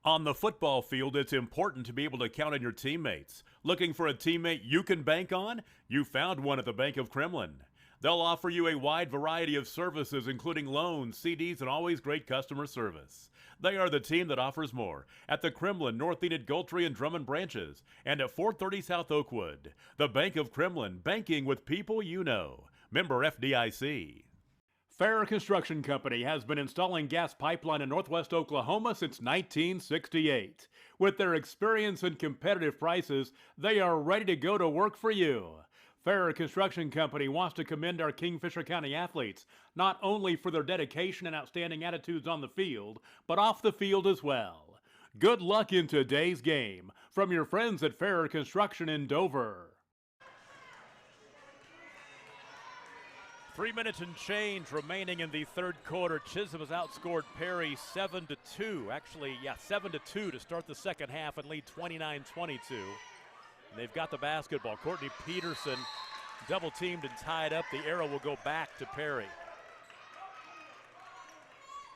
On the football field, it's important to be able to count on your teammates. Looking for a teammate you can bank on? You found one at the Bank of Kremlin. They'll offer you a wide variety of services, including loans, CDs, and always great customer service. They are the team that offers more at the Kremlin, North Enid, Goltry, and Drummond branches, and at 430 South Oakwood. The Bank of Kremlin, banking with people you know. Member FDIC. Farrer Construction Company has been installing gas pipeline in northwest Oklahoma since 1968. With their experience and competitive prices, they are ready to go to work for you. Farrer Construction Company wants to commend our Kingfisher County athletes, not only for their dedication and outstanding attitudes on the field, but off the field as well. Good luck in today's game from your friends at Farrer Construction in Dover. 3 minutes and change remaining in the third quarter. Chisholm has outscored Perry 7-2. Actually, 7-2 to start the second half and lead 29-22. They've got the basketball. Courtney Peterson double teamed and tied up. The arrow will go back to Perry.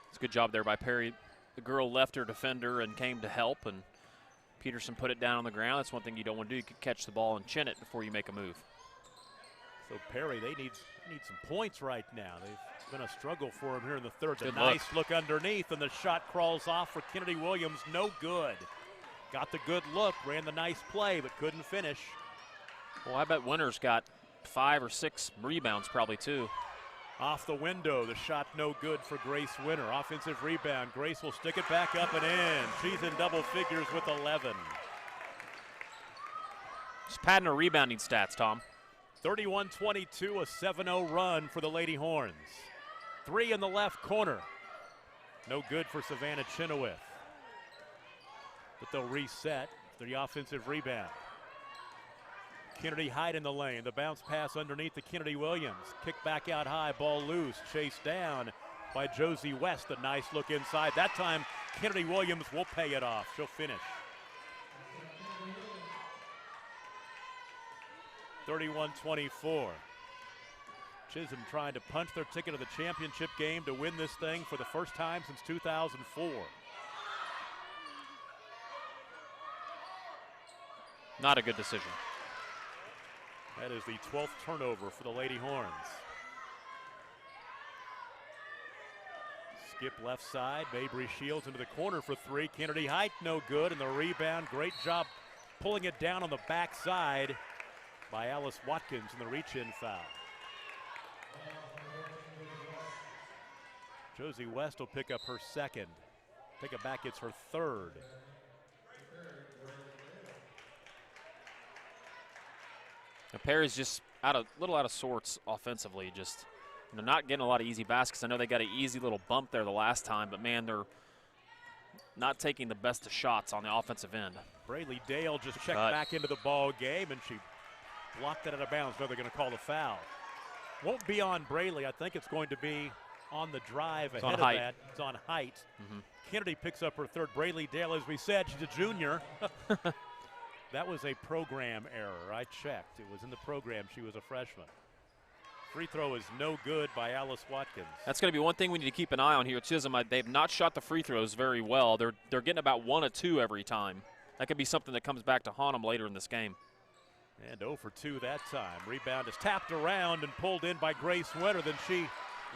It's a good job there by Perry. The girl left her defender and came to help, and Peterson put it down on the ground. That's one thing you don't want to do. You can catch the ball and chin it before you make a move. So Perry, they need some points right now. It's been a struggle for them here in the third. Good nice look underneath, and the shot crawls off for Kennedy Williams. No good. Got the good look, ran the nice play, but couldn't finish. Well, I bet Winter's got 5 or 6 rebounds probably too. Off the window, the shot no good for Grace Winter. Offensive rebound. Grace will stick it back up and in. She's in double figures with 11. Just padding her rebounding stats, Tom. 31-22, a 7-0 run for the Lady Horns. 3 in the left corner. No good for Savannah Chenoweth. But they'll reset the offensive rebound. Kennedy Height in the lane. The bounce pass underneath to Kennedy Williams. Kick back out high, ball loose. Chased down by Josie West. A nice look inside. That time, Kennedy Williams will pay it off. She'll finish. 31-24. Chisholm trying to punch their ticket to the championship game to win this thing for the first time since 2004. Not a good decision. That is the 12th turnover for the Lady Horns. Skip left side. Mabry Shields into the corner for 3. Kennedy Height no good, and the rebound. Great job pulling it down on the backside by Alice Watkins in the reach-in foul. Josie West will pick up her second. Take it back, it's her third. Now Perry's just a little out of sorts offensively. Just not getting a lot of easy baskets. I know they got an easy little bump there the last time, but man, they're not taking the best of shots on the offensive end. Braylee Dale just checked back into the ball game, and she blocked it out of bounds. Now they're going to call the foul. Won't be on Braylee. I think it's going to be on the drive ahead of that. It's on Height. Kennedy picks up her third. Braylee Dale, as we said, she's a junior. That was a program error. I checked. It was in the program. She was a freshman. Free throw is no good by Alice Watkins. That's going to be one thing we need to keep an eye on here at Chisholm. They've not shot the free throws very well. They're getting about 1 or 2 every time. That could be something that comes back to haunt them later in this game. And 0 for 2 that time. Rebound is tapped around and pulled in by Grace Winter. Then she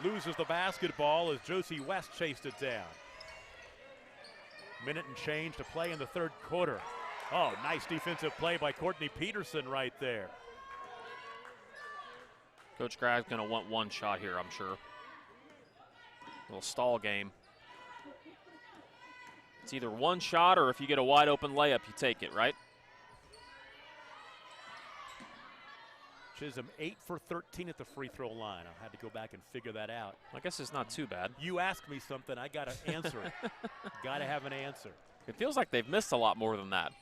loses the basketball as Josie West chased it down. Minute and change to play in the third quarter. Oh, nice defensive play by Courtney Peterson right there. Coach Gragg's going to want one shot here, I'm sure. Little stall game. It's either one shot or if you get a wide open layup, you take it, right? Chisholm 8 for 13 at the free throw line. I had to go back and figure that out. I guess it's not too bad. You asked me something, I got to answer it. Got to have an answer. It feels like they've missed a lot more than that.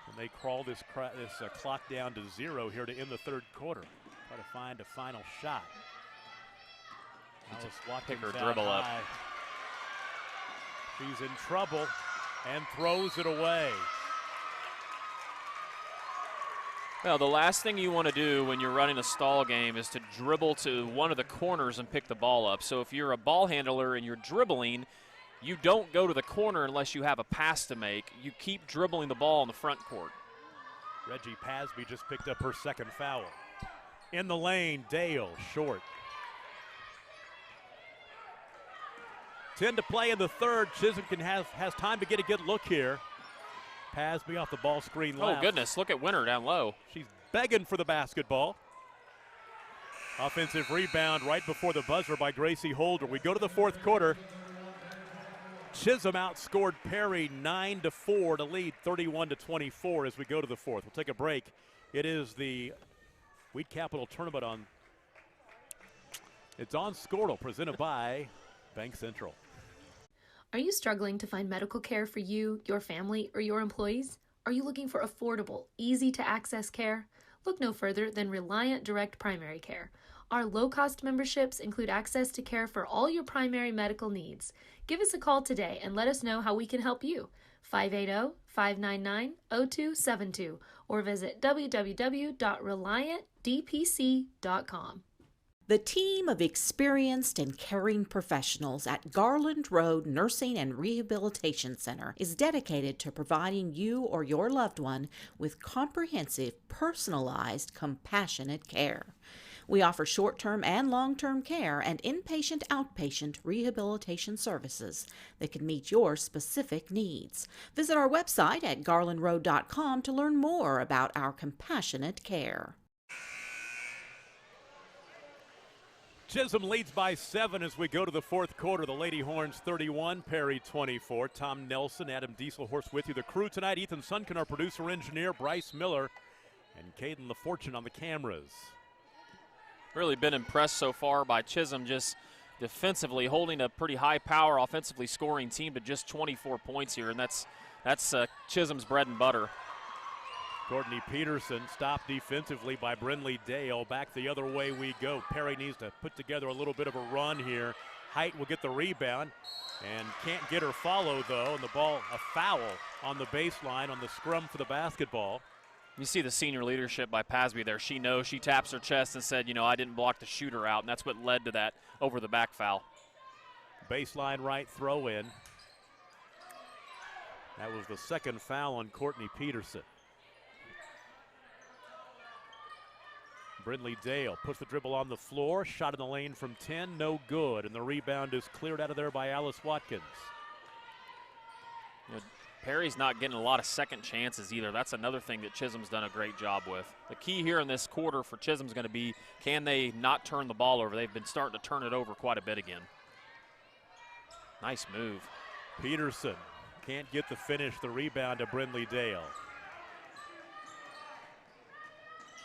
And they crawl this clock down to 0 here to end the third quarter. Try to find a final shot. Alice Watkins pick her dribble up. She's in trouble and throws it away. Well, the last thing you want to do when you're running a stall game is to dribble to one of the corners and pick the ball up. So if you're a ball handler and you're dribbling, you don't go to the corner unless you have a pass to make. You keep dribbling the ball in the front court. Reggie Pasby just picked up her second foul. In the lane, Dale, short. 10 to play in the third. Chisholm has time to get a good look here. Pasby off the ball screen left. Oh, goodness, look at Winter down low. She's begging for the basketball. Offensive rebound right before the buzzer by Gracie Holder. We go to the fourth quarter. Chisholm outscored Perry 9-4 to lead 31-24 as we go to the fourth. We'll take a break. It is the Wheat Capital Tournament it's on Squirtle, presented by Bank Central. Are you struggling to find medical care for you, your family, or your employees? Are you looking for affordable, easy-to-access care? Look no further than Reliant Direct Primary Care. Our low-cost memberships include access to care for all your primary medical needs. Give us a call today and let us know how we can help you. 580-599-0272 or visit www.reliantdpc.com. The team of experienced and caring professionals at Garland Road Nursing and Rehabilitation Center is dedicated to providing you or your loved one with comprehensive, personalized, compassionate care. We offer short-term and long-term care and inpatient-outpatient rehabilitation services that can meet your specific needs. Visit our website at garlandroad.com to learn more about our compassionate care. Chisholm leads by 7 as we go to the fourth quarter. The Lady Horns 31, Perry 24. Tom Nelson, Adam Dieselhorst with you. The crew tonight, Ethan Sunken, our producer engineer, Bryce Miller, and Caden LaFortune on the cameras. Really been impressed so far by Chisholm, just defensively holding a pretty high power, offensively scoring team to just 24 points here, and that's Chisholm's bread and butter. Courtney Peterson stopped defensively by Brinley Dale. Back the other way we go. Perry needs to put together a little bit of a run here. Height will get the rebound and can't get her follow, though, and the ball, a foul on the baseline on the scrum for the basketball. You see the senior leadership by Pasby there. She knows, she taps her chest and said, I didn't block the shooter out, and that's what led to that over-the-back foul. Baseline right throw in. That was the second foul on Courtney Peterson. Brinley Dale puts the dribble on the floor, shot in the lane from 10, no good, and the rebound is cleared out of there by Alice Watkins. Perry's not getting a lot of second chances either. That's another thing that Chisholm's done a great job with. The key here in this quarter for Chisholm's going to be, can they not turn the ball over? They've been starting to turn it over quite a bit again. Nice move. Peterson can't get the finish, the rebound to Brinley Dale.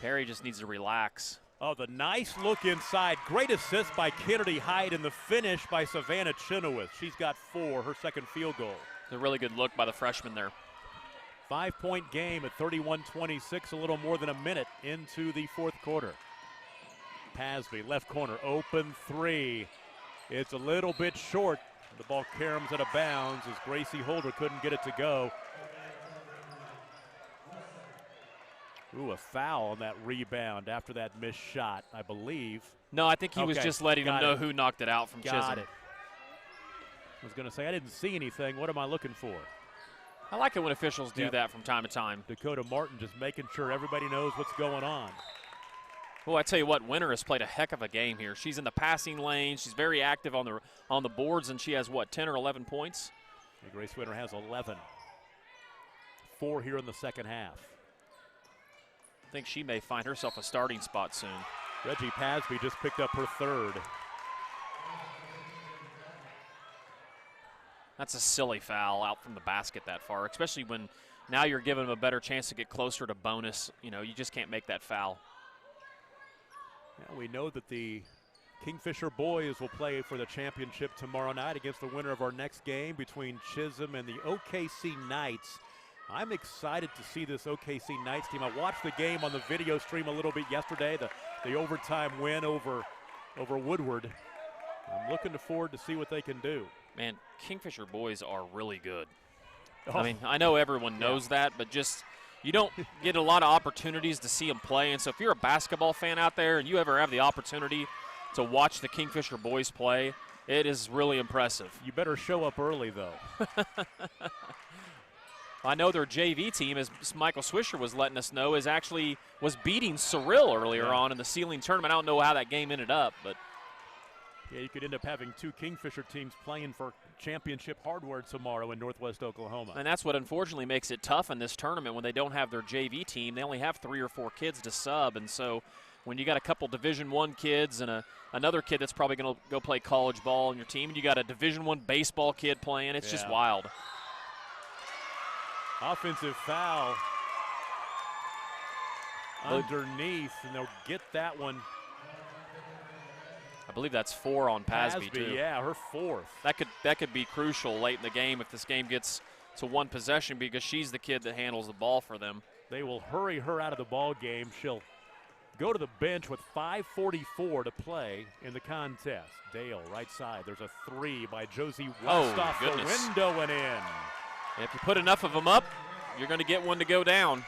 Perry just needs to relax. Oh, the nice look inside. Great assist by Kennedy Hyde and the finish by Savannah Chenoweth. She's got 4, her second field goal. A really good look by the freshman there. 5-point game at 31-26, a little more than a minute into the fourth quarter. Pasby, left corner, open 3. It's a little bit short. The ball caroms out of bounds as Gracie Holder couldn't get it to go. Ooh, a foul on that rebound after that missed shot, I believe. No, I think he was just letting them know who knocked it out from Chisholm. Got it. I was going to say, I didn't see anything. What am I looking for? I like it when officials do that from time to time. Dakota Martin just making sure everybody knows what's going on. Well, I tell you what, Winter has played a heck of a game here. She's in the passing lane. She's very active on the boards, and she has, what, 10 or 11 points? Yeah, Grace Winter has 11. 4 here in the second half. I think she may find herself a starting spot soon. Reggie Pasby just picked up her third. That's a silly foul out from the basket that far, especially when now you're giving them a better chance to get closer to bonus. You know, you just can't make that foul. Yeah, we know that the Kingfisher boys will play for the championship tomorrow night against the winner of our next game between Chisholm and the OKC Knights. I'm excited to see this OKC Knights team. I watched the game on the video stream a little bit yesterday, the overtime win over Woodward. I'm looking forward to see what they can do. Man, Kingfisher boys are really good. Oh. I mean, I know everyone knows that, but just you don't get a lot of opportunities to see them play. And so if you're a basketball fan out there and you ever have the opportunity to watch the Kingfisher boys play, it is really impressive. You better show up early, though. I know their JV team, as Michael Swisher was letting us know, was beating Cyril earlier on in the ceiling tournament. I don't know how that game ended up, but yeah, you could end up having 2 Kingfisher teams playing for championship hardware tomorrow in Northwest Oklahoma. And that's what unfortunately makes it tough in this tournament when they don't have their JV team. They only have 3 or 4 kids to sub, and so when you got a couple Division I kids and another kid that's probably going to go play college ball on your team, and you got a Division I baseball kid playing, it's just wild. Offensive foul underneath, and they'll get that one. I believe that's 4 on Pasby too. Yeah, her 4th. That could be crucial late in the game if this game gets to 1 possession, because she's the kid that handles the ball for them. They will hurry her out of the ball game. She'll go to the bench with 5:44 to play in the contest. Dale, right side. There's a 3 by Josie West off the window and in. And if you put enough of them up, you're going to get one to go down.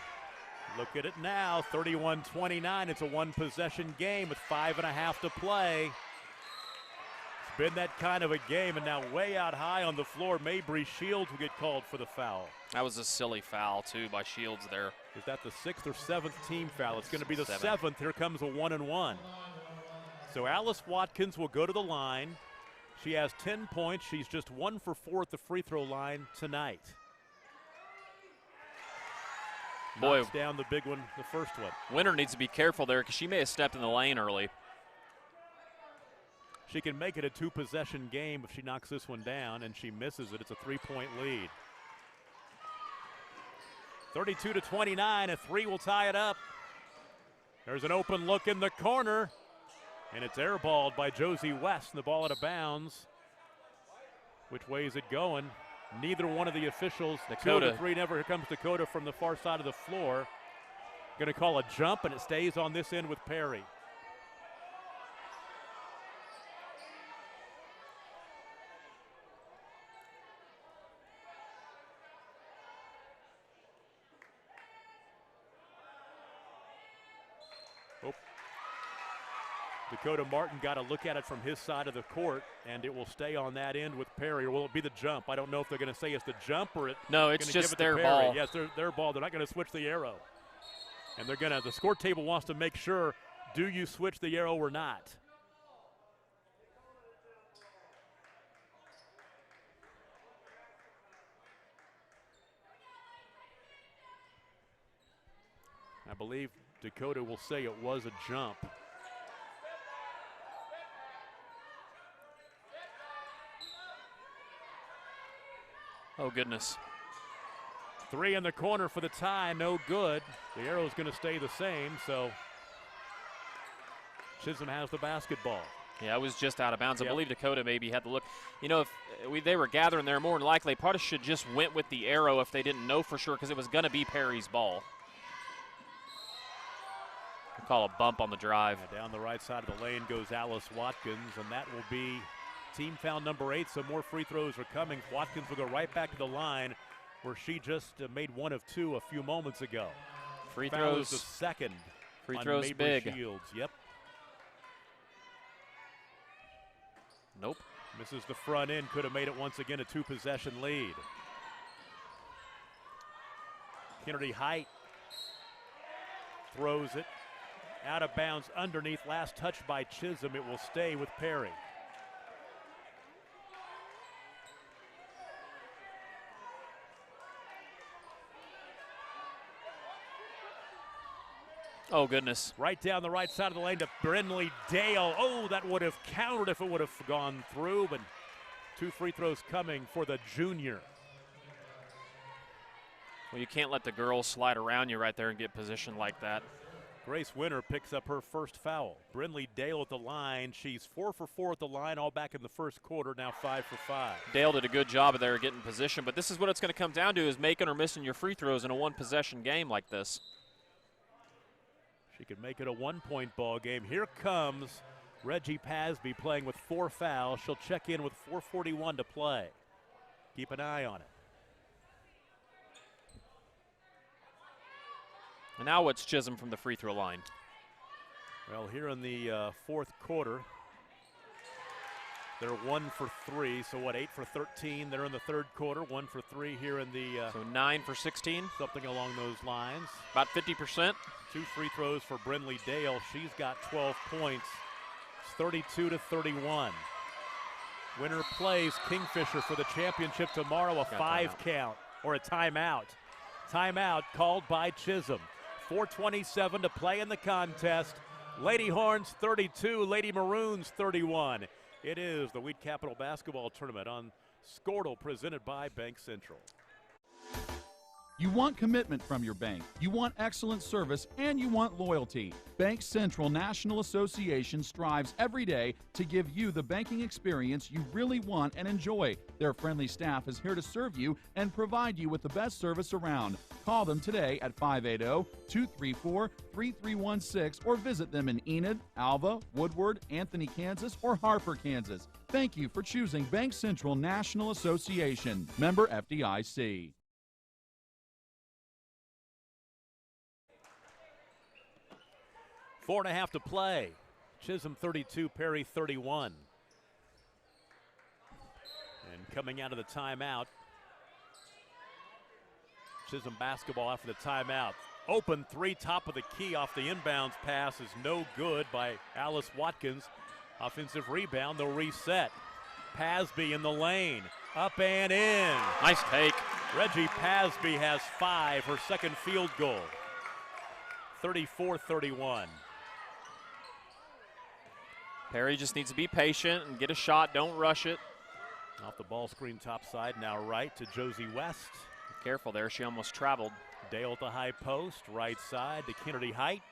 Look at it now, 31-29. It's a 1-possession game with 5.5 to play. It's been that kind of a game, and now way out high on the floor, Mabry Shields will get called for the foul. That was a silly foul, too, by Shields there. Is that the 6th or 7th team foul? It's going to be the 7th. Here comes a 1-and-1. So Alice Watkins will go to the line. She has 10 points. She's just 1 for 4 at the free throw line tonight. Boy, knocks down the big one, the first one. Winter needs to be careful there because she may have stepped in the lane early. She can make it a 2-possession game if she knocks this one down, and she misses it. It's a 3-point lead. 32-29, a 3 will tie it up. There's an open look in the corner, and it's airballed by Josie West, and the ball out of bounds. Which way is it going? Neither one of the officials. Dakota. 2 of the 3 never. Here comes Dakota from the far side of the floor. Going to call a jump, and it stays on this end with Perry. Dakota Martin got a look at it from his side of the court, and it will stay on that end with Perry, or will it be the jump? I don't know if they're going to say it's the jump or no, it's just their ball. Yes, their ball. They're not going to switch the arrow. And they're going to, the score table wants to make sure, do you switch the arrow or not? I believe Dakota will say it was a jump. Oh, goodness. 3 in the corner for the tie, no good. The arrow's going to stay the same, so Chisholm has the basketball. Yeah, it was just out of bounds. Yep. I believe Dakota maybe had to look. You know, if they were gathering there, more than likely, probably should just went with the arrow if they didn't know for sure, because it was going to be Perry's ball. We'll call a bump on the drive. Yeah, down the right side of the lane goes Alice Watkins, and that will be team foul number 8, so more free throws are coming. Watkins will go right back to the line where she just made 1 of 2 a few moments ago. Free Foul throws. is the second. Free on throws Mabry big. Shields. Yep. Nope. Misses the front end. Could have made it once again a 2-possession lead. Kennedy Height throws it out of bounds underneath. Last touch by Chisholm. It will stay with Perry. Oh, goodness. Right down the right side of the lane to Brindley Dale. Oh, that would have countered if it would have gone through, but 2 free throws coming for the junior. Well, you can't let the girls slide around you right there and get positioned like that. Grace Winter picks up her first foul. Brindley Dale at the line. She's 4 for 4 at the line, all back in the first quarter, now 5 for 5. Dale did a good job of there getting position, but this is what it's going to come down to, is making or missing your free throws in a 1-possession game like this. She could make it a 1-point ball game. Here comes Reggie Pasby playing with 4 fouls. She'll check in with 4:41 to play. Keep an eye on it. And now what's Chisholm from the free throw line? Well, here in the fourth quarter, they're 1 for 3, so what, 8 for 13. They're in the third quarter, 1 for 3 here in the so 9 for 16? Something along those lines. About 50%. 2 free throws for Brindley Dale. She's got 12 points. It's 32 to 31. Winner plays Kingfisher for the championship tomorrow. A 5 count or a timeout. Timeout called by Chisholm. 4:27 to play in the contest. Lady Horns 32, Lady Maroons 31. It is the Wheat Capital Basketball Tournament on Squirtle, presented by Bank Central. You want commitment from your bank, you want excellent service, and you want loyalty. Bank Central National Association strives every day to give you the banking experience you really want and enjoy. Their friendly staff is here to serve you and provide you with the best service around. Call them today at 580-234-3316 or visit them in Enid, Alva, Woodward, Anthony, Kansas, or Harper, Kansas. Thank you for choosing Bank Central National Association. Member FDIC. 4.5 to play. Chisholm 32, Perry 31. And coming out of the timeout, Chisholm basketball after the timeout. Open 3, top of the key off the inbounds pass is no good by Alice Watkins. Offensive rebound, they'll reset. Pasby in the lane, up and in. Nice take. Reggie Pasby has 5, her second field goal. 34-31. Perry just needs to be patient and get a shot. Don't rush it. Off the ball screen top side, now right to Josie West. Careful there, she almost traveled. Dale at the high post, right side to Kennedy Height.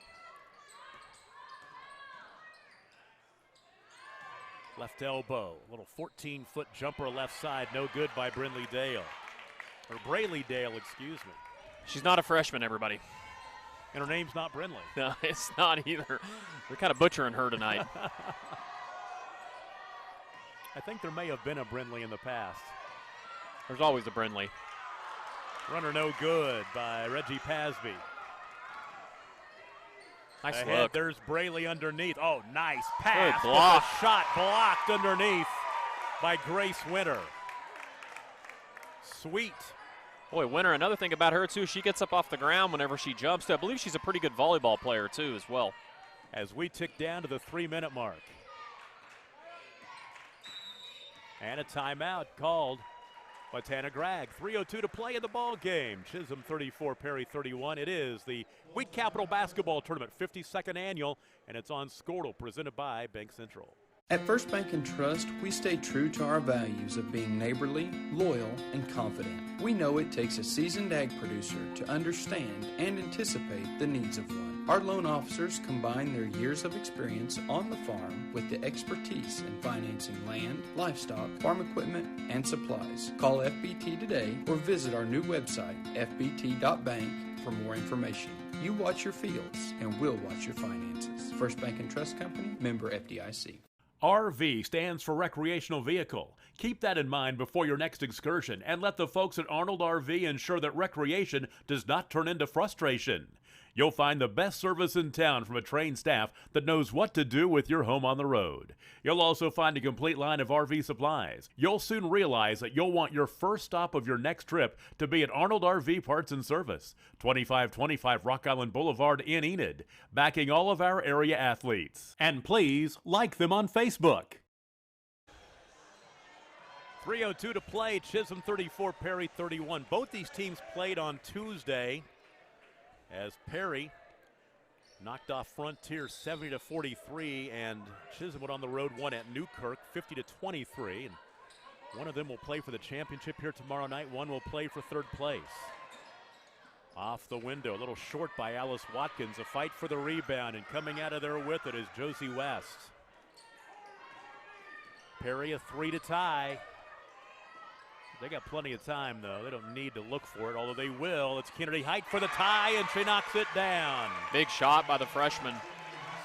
Left elbow, a little 14-foot jumper left side, no good by Brindley Dale. Or Brayley Dale, excuse me. She's not a freshman, everybody. And her name's not Brindley. No, it's not either. We're kind of butchering her tonight. I think there may have been a Brindley in the past. There's always a Brindley. Runner no good by Reggie Pasby. Nice Ahead, look. there's Brayley underneath. Oh, nice pass. Good block. With a shot blocked underneath by Grace Winter. Sweet. Boy, Winter, another thing about her, too, she gets up off the ground whenever she jumps. I believe she's a pretty good volleyball player, too, as well. As we tick down to the 3-minute mark. And a timeout called by Tana Gregg. 3:02 to play in the ball game. Chisholm 34, Perry 31. It is the Wheat Capital Basketball Tournament, 52nd annual, and it's on Squirtle, presented by Bank Central. At First Bank and Trust, we stay true to our values of being neighborly, loyal, and confident. We know it takes a seasoned ag producer to understand and anticipate the needs of one. Our loan officers combine their years of experience on the farm with the expertise in financing land, livestock, farm equipment, and supplies. Call FBT today or visit our new website, fbt.bank, for more information. You watch your fields, and we'll watch your finances. First Bank and Trust Company, member FDIC. RV stands for recreational vehicle. Keep that in mind before your next excursion, and let the folks at Arnold RV ensure that recreation does not turn into frustration. You'll find the best service in town from a trained staff that knows what to do with your home on the road. You'll also find a complete line of RV supplies. You'll soon realize that you'll want your first stop of your next trip to be at Arnold RV Parts and Service, 2525 Rock Island Boulevard in Enid, backing all of our area athletes. And please like them on Facebook. 3:02 to play. Chisholm 34, Perry 31. Both these teams played on Tuesday as Perry knocked off Frontier 70-43, and Chisholm went on the road, won at Newkirk 50-23. And one of them will play for the championship here tomorrow night. One will play for third place. Off the window, a little short by Alice Watkins. A fight for the rebound, and coming out of there with it is Josie West. Perry a 3 to tie. They got plenty of time, though. They don't need to look for it, although they will. It's Kennedy Height for the tie, and she knocks it down. Big shot by the freshman.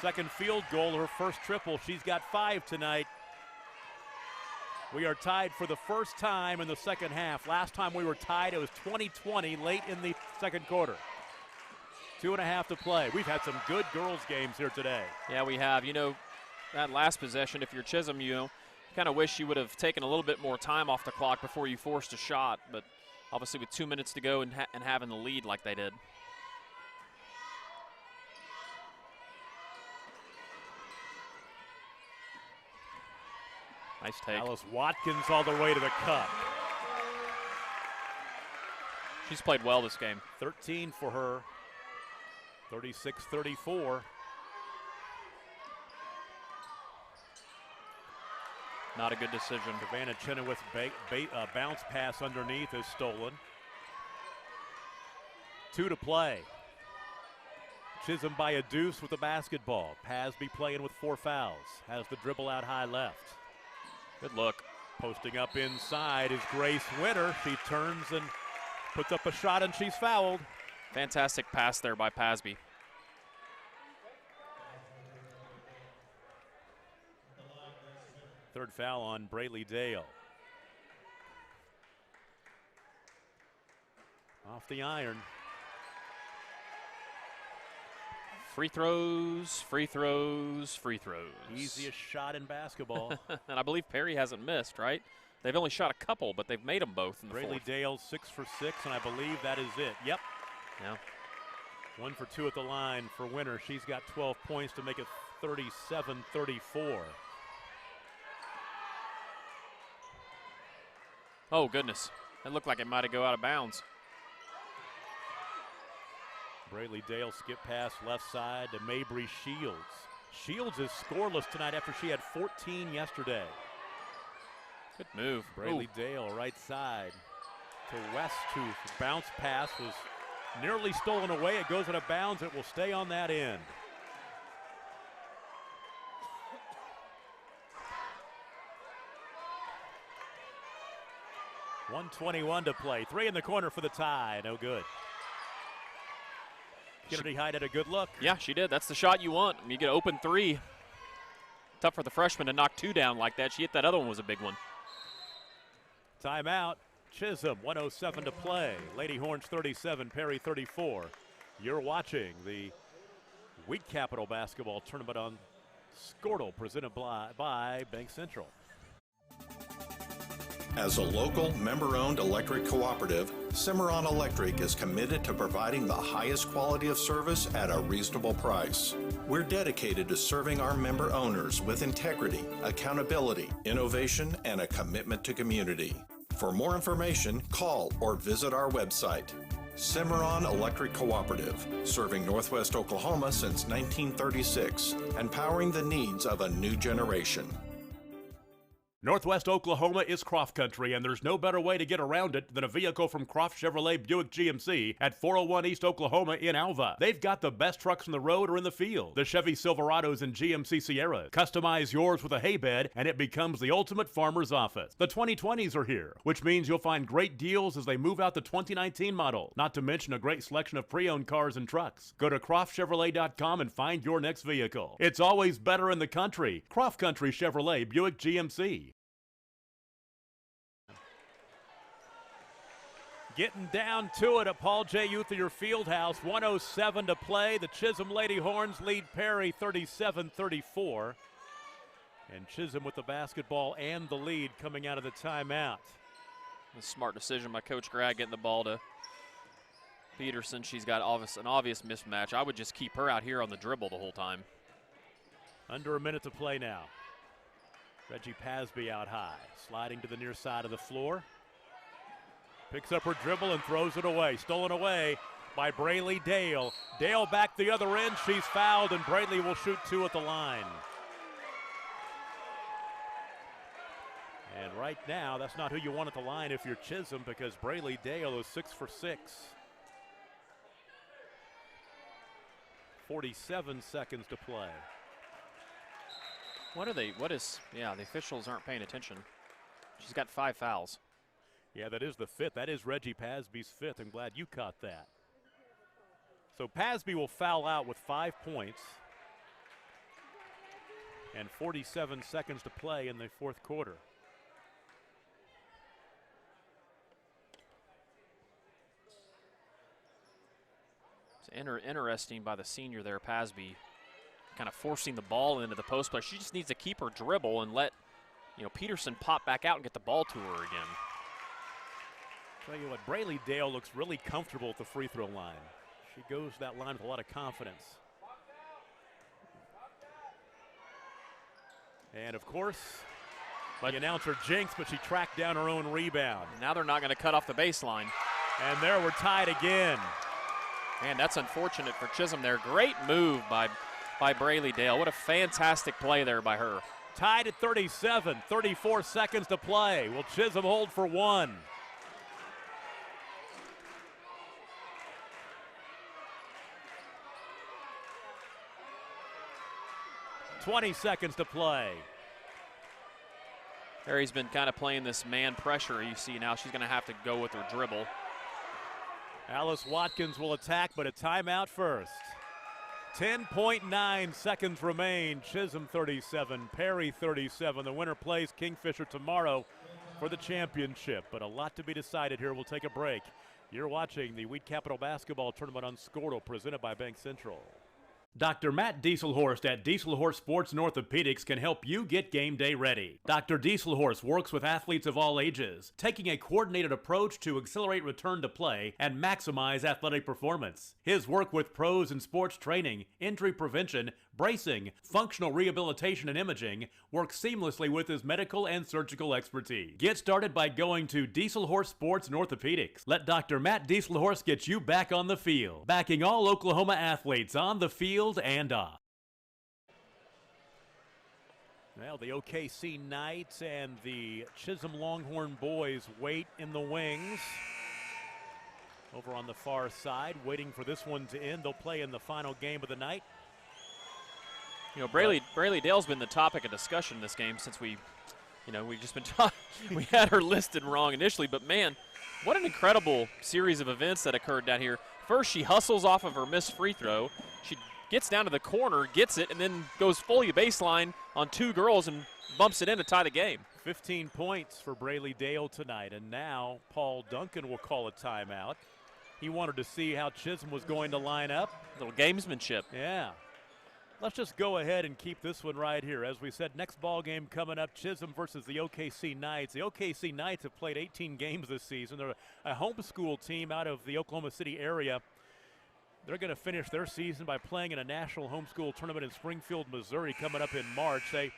Second field goal, her first triple. She's got 5 tonight. We are tied for the first time in the second half. Last time we were tied, it was 2020, late in the second quarter. 2.5 to play. We've had some good girls' games here today. Yeah, we have. You know, that last possession, if you're Chisholm, you know, kind of wish you would have taken a little bit more time off the clock before you forced a shot, but obviously with 2 minutes to go and having the lead like they did. Nice take. Alice Watkins all the way to the cup. She's played well this game. 13 for her, 36-34. Not a good decision. Savannah Chenoweth's bounce pass underneath is stolen. 2 to play. Chisholm by a deuce with the basketball. Pasby playing with 4 fouls. Has the dribble out high left. Good look. Posting up inside is Grace Winter. She turns and puts up a shot, and she's fouled. Fantastic pass there by Pasby. Third foul on Braley Dale. Off the iron. Free throws, free throws, free throws. Easiest shot in basketball. And I believe Perry hasn't missed, right? They've only shot a couple, but they've made them both in the Braley fourth. Dale 6 for 6, and I believe that is it. Yep. Yeah. 1 for 2 at the line for Winter. She's got 12 points to make it 37-34. Oh, goodness. That looked like it might have go out of bounds. Braley Dale skip pass left side to Mabry Shields. Shields is scoreless tonight after she had 14 yesterday. Good move. Braley Dale right side to Westtooth. Bounce pass was nearly stolen away. It goes out of bounds. It will stay on that end. .121 to play. 3 in the corner for the tie. No good. Kennedy Height had a good look. Yeah, she did. That's the shot you want. You get open 3. Tough for the freshman to knock 2 down like that. She hit that other one, was a big one. Timeout. Chisholm, 1:07 to play. Lady Horns 37, Perry 34. You're watching the Week Capital Basketball Tournament on Squirtle, presented by Bank Central. As a local, member-owned electric cooperative, Cimarron Electric is committed to providing the highest quality of service at a reasonable price. We're dedicated to serving our member owners with integrity, accountability, innovation, and a commitment to community. For more information, call or visit our website. Cimarron Electric Cooperative, serving Northwest Oklahoma since 1936 and powering the needs of a new generation. Northwest Oklahoma is Croft Country, and there's no better way to get around it than a vehicle from Croft Chevrolet Buick GMC at 401 East Oklahoma in Alva. They've got the best trucks on the road or in the field. The Chevy Silverados and GMC Sierras. Customize yours with a hay bed, and it becomes the ultimate farmer's office. The 2020s are here, which means you'll find great deals as they move out the 2019 model, not to mention a great selection of pre-owned cars and trucks. Go to CroftChevrolet.com and find your next vehicle. It's always better in the country. Croft Country Chevrolet Buick GMC. Getting down to it at Paul J. Uthier Fieldhouse, 1:07 to play. The Chisholm Lady Horns lead Perry 37-34. And Chisholm with the basketball and the lead coming out of the timeout. A smart decision by Coach Gragg getting the ball to Peterson. She's got an obvious mismatch. I would just keep her out here on the dribble the whole time. Under a minute to play now. Reggie Pasby out high, sliding to the near side of the floor. Picks up her dribble and throws it away. Stolen away by Braylee Dale. Dale back the other end. She's fouled, and Braylee will shoot 2 at the line. And right now, that's not who you want at the line if you're Chisholm, because Braylee Dale is 6 for 6. 47 seconds to play. The officials aren't paying attention. She's got 5 fouls. Yeah, that is the 5th. That is Reggie Pasby's 5th. I'm glad you caught that. So Pasby will foul out with 5 points. And 47 seconds to play in the 4th quarter. It's interesting by the senior there, Pasby, kind of forcing the ball into the post play. She just needs to keep her dribble and let Peterson pop back out and get the ball to her again. Tell you what, Braylee Dale looks really comfortable at the free throw line. She goes to that line with a lot of confidence. And of course, the announcer jinxed, but she tracked down her own rebound. Now they're not going to cut off the baseline. And there we're tied again. Man, that's unfortunate for Chisholm there. Great move by Braylee Dale. What a fantastic play there by her. Tied at 37, 34 seconds to play. Will Chisholm hold for 1? $20 seconds to play. Harry's been kind of playing this man pressure. You see now she's going to have to go with her dribble. Alice Watkins will attack, but a timeout first. 10.9 seconds remain. Chisholm 37, Perry 37. The winner plays Kingfisher tomorrow for the championship, but a lot to be decided here. We'll take a break. You're watching the Wheat Capital Basketball Tournament on Scortal, presented by Bank Central. Dr. Matt Dieselhorst at Dieselhorst Sports and Orthopedics can help you get game day ready. Dr. Dieselhorst works with athletes of all ages, taking a coordinated approach to accelerate return to play and maximize athletic performance. His work with pros in sports training, injury prevention, bracing, functional rehabilitation, and imaging works seamlessly with his medical and surgical expertise. Get started by going to Dieselhorst Sports and Orthopedics. Let Dr. Matt Dieselhorst get you back on the field, backing all Oklahoma athletes on the field and off. Well, the OKC Knights and the Chisholm Longhorn boys wait in the wings. Over on the far side, waiting for this one to end. They'll play in the final game of the night. Braylee Dale's been the topic of discussion in this game since we've just been talking. We had her listed wrong initially, but man, what an incredible series of events that occurred down here. First, she hustles off of her missed free throw. She gets down to the corner, gets it, and then goes fully baseline on 2 girls and bumps it in to tie the game. 15 points for Braylee Dale tonight, and now Paul Duncan will call a timeout. He wanted to see how Chisholm was going to line up. A little gamesmanship. Yeah. Let's just go ahead and keep this one right here. As we said, next ball game coming up, Chisholm versus the OKC Knights. The OKC Knights have played 18 games this season. They're a homeschool team out of the Oklahoma City area. They're going to finish their season by playing in a national homeschool tournament in Springfield, Missouri, coming up in March. They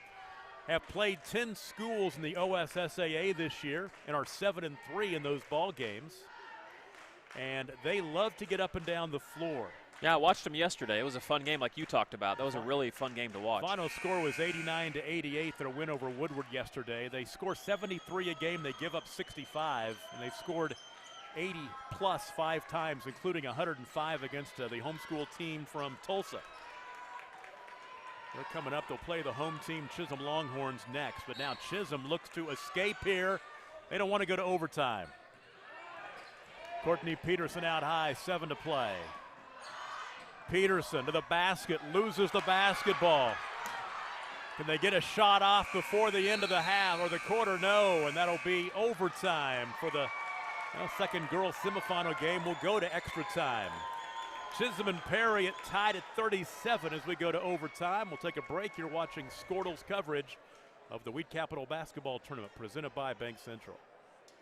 have played 10 schools in the OSSAA this year and are 7-3 in those ball games. And they love to get up and down the floor. Yeah, I watched them yesterday. It was a fun game like you talked about. That was a really fun game to watch. Final score was 89-88, their win over Woodward yesterday. They score 73 a game. They give up 65, and they've scored 80-plus 5 times, including 105 against the homeschool team from Tulsa. They're coming up. They'll play the home team, Chisholm Longhorns, next. But now Chisholm looks to escape here. They don't want to go to overtime. Courtney Peterson out high, 7 to play. Peterson to the basket, loses the basketball. Can they get a shot off before the end of the half or the quarter? No, and that'll be overtime for the Well, second girls semifinal game will go to extra time. Chisholm and Perry tied at 37 as we go to overtime. We'll take a break. You're watching Squirtle's coverage of the Wheat Capital Basketball Tournament presented by Bank Central.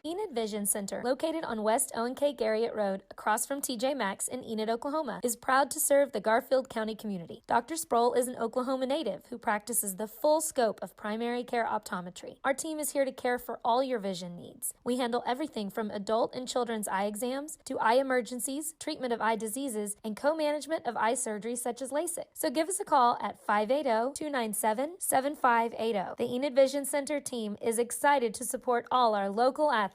Enid Vision Center, located on West Owen K. Garriott Road, across from TJ Maxx in Enid, Oklahoma, is proud to serve the Garfield County community. Dr. Sproul is an Oklahoma native who practices the full scope of primary care optometry. Our team is here to care for all your vision needs. We handle everything from adult and children's eye exams to eye emergencies, treatment of eye diseases, and co-management of eye surgery such as LASIK. So give us a call at 580-297-7580. The Enid Vision Center team is excited to support all our local athletes.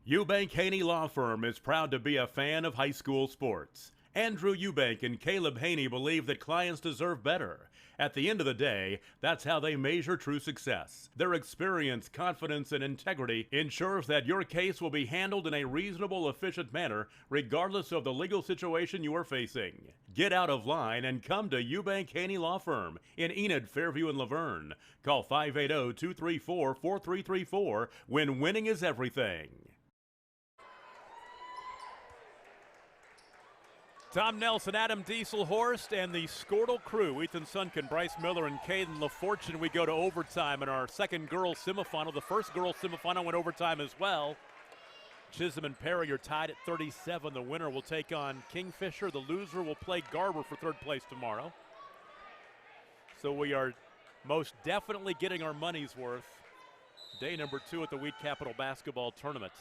Eubank Haney Law Firm is proud to be a fan of high school sports. Andrew Eubank and Caleb Haney believe that clients deserve better. At the end of the day, that's how they measure true success. Their experience, confidence, and integrity ensures that your case will be handled in a reasonable, efficient manner, regardless of the legal situation you are facing. Get out of line and come to Eubank Haney Law Firm in Enid, Fairview, and Laverne. Call 580-234-4334 when winning is everything. Tom Nelson, Adam Dieselhorst, and the Squirtle crew, Ethan Sunken, Bryce Miller, and Caden LaFortune. We go to overtime in our second girls semifinal. The first girls semifinal went overtime as well. Chisholm and Perry are tied at 37. The winner will take on Kingfisher. The loser will play Garber for third place tomorrow. So we are most definitely getting our money's worth. Day number 2 at the Wheat Capital Basketball Tournament.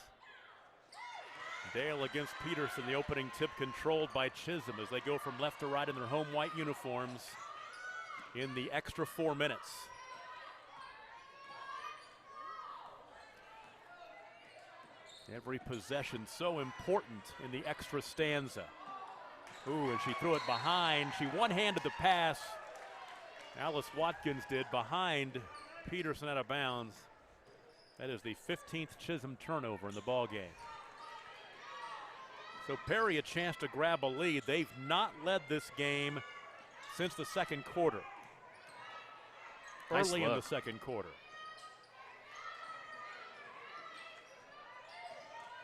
Dale against Peterson, the opening tip controlled by Chisholm as they go from left to right in their home white uniforms in the extra 4 minutes. Every possession so important in the extra stanza. Ooh, and she threw it behind. She one-handed the pass. Alice Watkins did behind Peterson out of bounds. That is the 15th Chisholm turnover in the ball game. So Perry a chance to grab a lead. They've not led this game since the second quarter. Nice Early in look. the second quarter.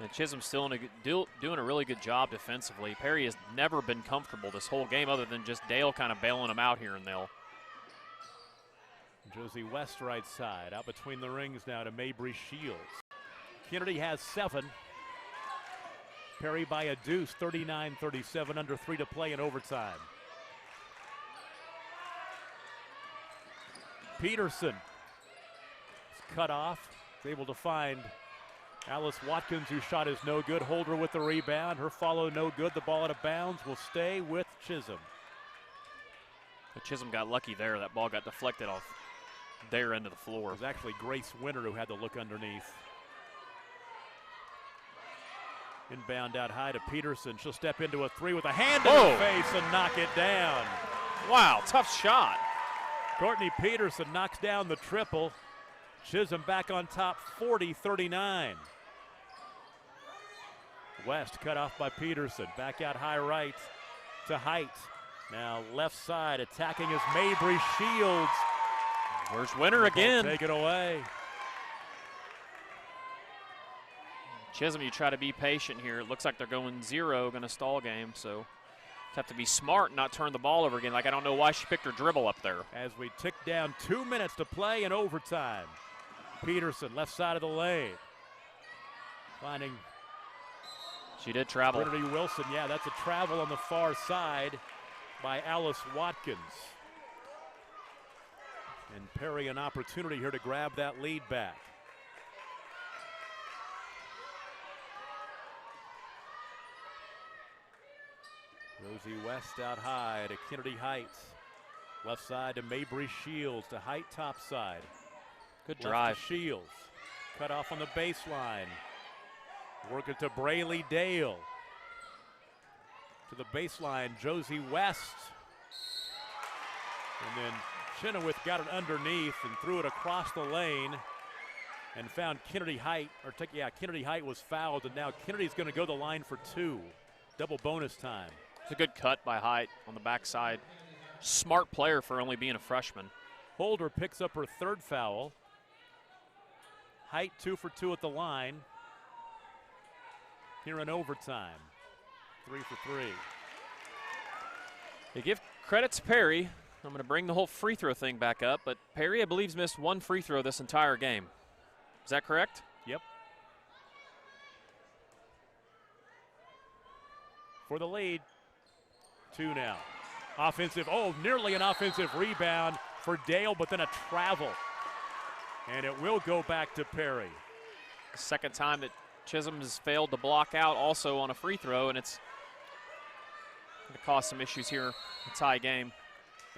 And Chisholm's still doing a really good job defensively. Perry has never been comfortable this whole game other than just Dale kind of bailing him out here and there. Josie West right side, out between the rings now to Mabry Shields. Kennedy has 7. Perry by a deuce, 39-37, under 3 to play in overtime. Peterson is cut off, is able to find Alice Watkins, whose shot is no good. Holder with the rebound, her follow no good. The ball out of bounds will stay with Chisholm. But Chisholm got lucky there. That ball got deflected off their end of the floor. It was actually Grace Winter who had the look underneath. Inbound out high to Peterson. She'll step into a 3 with a hand in the face and knock it down. Wow, tough shot. Courtney Peterson knocks down the triple. Chisholm back on top, 40-39. West cut off by Peterson. Back out high right to Height. Now left side attacking is Mabry Shields. Where's Winter again? Take it away. Chisholm, you try to be patient here. It looks like they're going 0, going to stall game, so have to be smart and not turn the ball over again. Like, I don't know why she picked her dribble up there. As we tick down 2 minutes to play in overtime. Peterson, left side of the lane. Finding. She did travel. Brittany Wilson, yeah, that's a travel on the far side by Alice Watkins. And Perry an opportunity here to grab that lead back. Rosie West out high to Kennedy Heights. Left side to Mabry Shields to Height top side. Good Left drive. to Shields. Cut off on the baseline. Working to Brayley Dale. To the baseline, Josie West. And then Chenoweth got it underneath and threw it across the lane and found Kennedy Height. Kennedy Height was fouled, and now Kennedy's going to go the line for 2. Double bonus time. It's a good cut by Height on the backside. Smart player for only being a freshman. Holder picks up her 3rd foul. Height 2 for 2 at the line. here in overtime. 3 for 3. They give credit to Perry. I'm going to bring the whole free throw thing back up, but Perry, I believe, has missed one free throw this entire game. Is that correct? Yep. For the lead, 2 now. Offensive, nearly an offensive rebound for Dale, but then a travel. And it will go back to Perry. The second time that Chisholm has failed to block out also on a free throw, and it's going to cause some issues here in the tie game.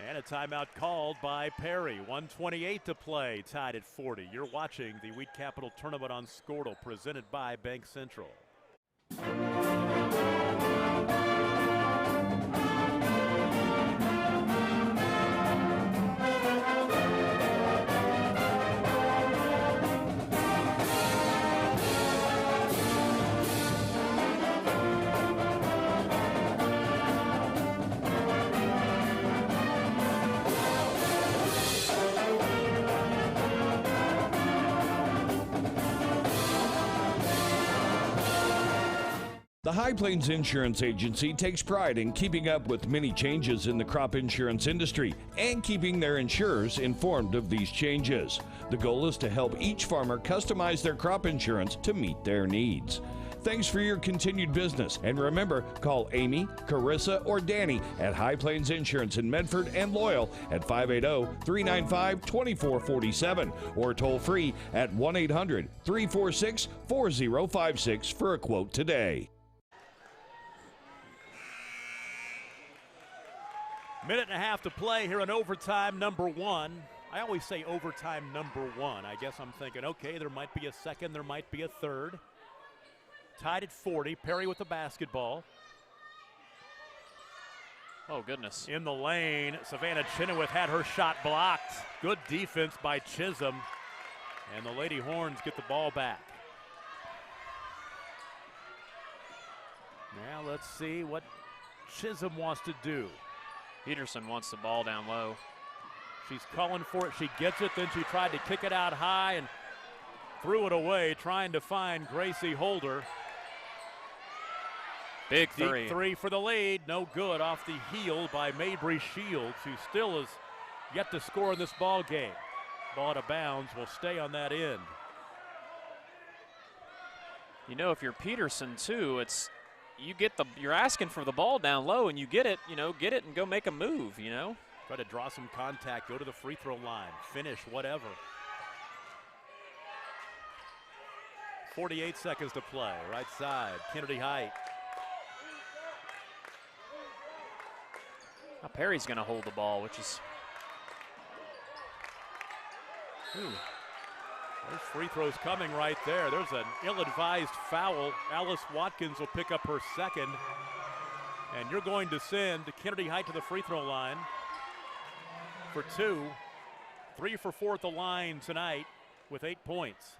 And a timeout called by Perry. 1:28 to play, tied at 40. You're watching the Wheat Capital Tournament on Squirtle, presented by Bank Central. The High Plains Insurance Agency takes pride in keeping up with many changes in the crop insurance industry and keeping their insurers informed of these changes. The goal is to help each farmer customize their crop insurance to meet their needs. Thanks for your continued business, and remember, call Amy, Carissa, or Danny at High Plains Insurance in Medford and Loyal at 580-395-2447 or toll free at 1-800-346-4056 for a quote today. Minute and a half to play here in overtime number 1. I always say overtime number 1. I guess I'm thinking, okay, there might be a second, there might be a third. Tied at 40. Perry with the basketball. Oh, goodness. In the lane, Savannah Chenoweth had her shot blocked. Good defense by Chisholm. And the Lady Horns get the ball back. Now let's see what Chisholm wants to do. Peterson wants the ball down low. She's calling for it. She gets it. Then she tried to kick it out high and threw it away, trying to find Gracie Holder. Big three. Deep three for the lead. No good. Off the heel by Mabry Shields, who still is yet to score in this ball game. Ball out of bounds will stay on that end. You know, if you're Peterson too, you're asking for the ball down low, and you get it. Get it and go make a move. Try to draw some contact, go to the free throw line, finish, whatever. 48 seconds to play. Right side, Kennedy Height. Now Perry's going to hold the ball, which is. There's free throws coming right there. There's an ill-advised foul. Alice Watkins will pick up her second. And you're going to send Kennedy Height to the free throw line for 2. 3 for 4 at the line tonight with 8 points.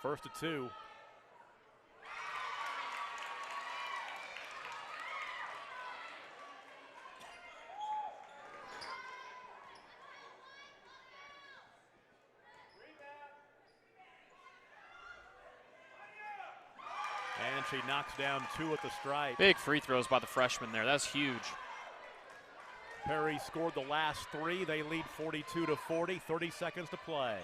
First to 2. And she knocks down 2 at the stripe. Big free throws by the freshman there. That's huge. Perry scored the last 3. They lead 42-40. 30 seconds to play.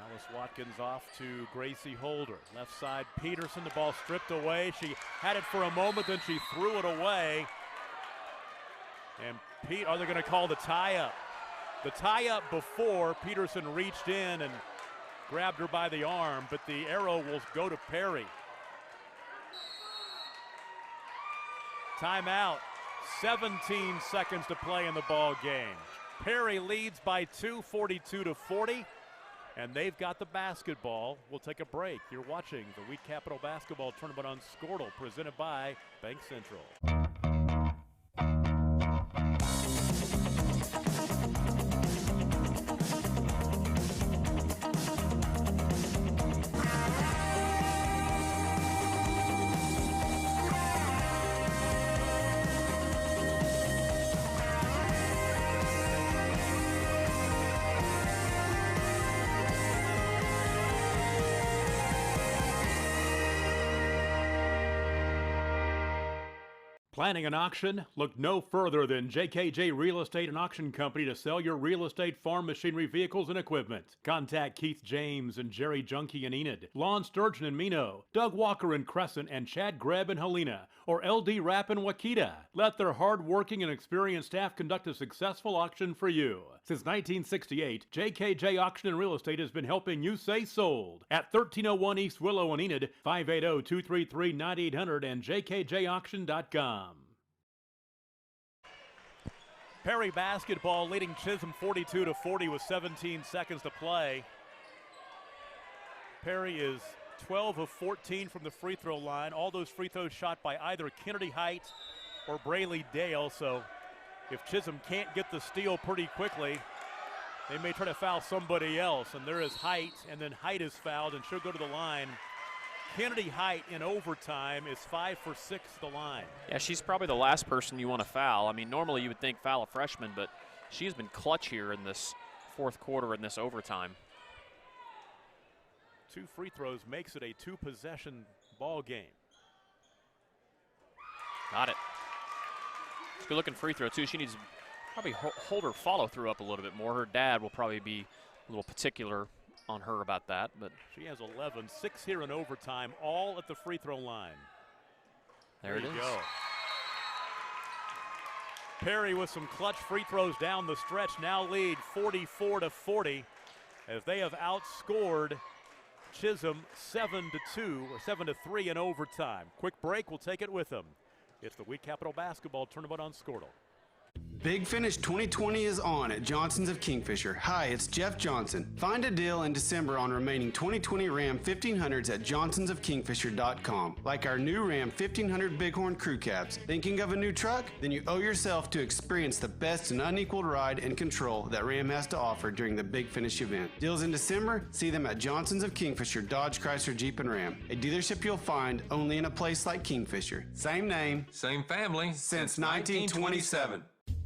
Alice Watkins off to Gracie Holder. Left side, Peterson. The ball stripped away. She had it for a moment, then she threw it away. And are they going to call the tie-up? The tie-up before Peterson reached in and grabbed her by the arm, but the arrow will go to Perry. Timeout. 17 seconds to play in the ball game. Perry leads by 2, 42-40, and they've got the basketball. We'll take a break. You're watching the Wheat Capital Basketball Tournament on Squirtle, presented by Bank Central. Planning an auction? Look no further than JKJ Real Estate and Auction Company to sell your real estate, farm machinery, vehicles, and equipment. Contact Keith James and Jerry Junkie in Enid, Lon Sturgeon in Mino, Doug Walker in Crescent, and Chad Grebb in Helena, or LD Rapp in Wakita. Let their hard-working and experienced staff conduct a successful auction for you. Since 1968, JKJ Auction and Real Estate has been helping you say sold at 1301 East Willow in Enid, 580-233-9800 and jkjauction.com. Perry basketball leading Chisholm 42-40 with 17 seconds to play. Perry is 12 of 14 from the free throw line. All those free throws shot by either Kennedy Height or Brayley Dale. So if Chisholm can't get the steal pretty quickly, they may try to foul somebody else. And there is Height, and then Height is fouled, and she'll go to the line. Kennedy Height in overtime is 5 for 6 at the line. Yeah, she's probably the last person you want to foul. I mean, normally you would think foul a freshman, but she's been clutch here in this fourth quarter in this overtime. 2 free throws makes it a 2-possession ball game. Got it. It's a good-looking free throw, too. She needs to probably hold her follow-through up a little bit more. Her dad will probably be a little particular on her about that, but she has 11, 6 here in overtime, all at the free throw line. There it is. Go. Perry with some clutch free throws down the stretch, now lead 44-40 as they have outscored Chisholm 7-2 or 7-3 in overtime. Quick break, we'll take it with them. It's the Wheat Capital Basketball Tournament on Squirtle. Big Finish 2020 is on at Johnson's of Kingfisher. Hi, it's Jeff Johnson. Find a deal in December on remaining 2020 Ram 1500s at johnsonsofkingfisher.com. Like our new Ram 1500 Bighorn Crew Cabs. Thinking of a new truck? Then you owe yourself to experience the best and unequaled ride and control that Ram has to offer during the Big Finish event. Deals in December? See them at Johnson's of Kingfisher, Dodge, Chrysler, Jeep, and Ram. A dealership you'll find only in a place like Kingfisher. Same name, same family, since 1927.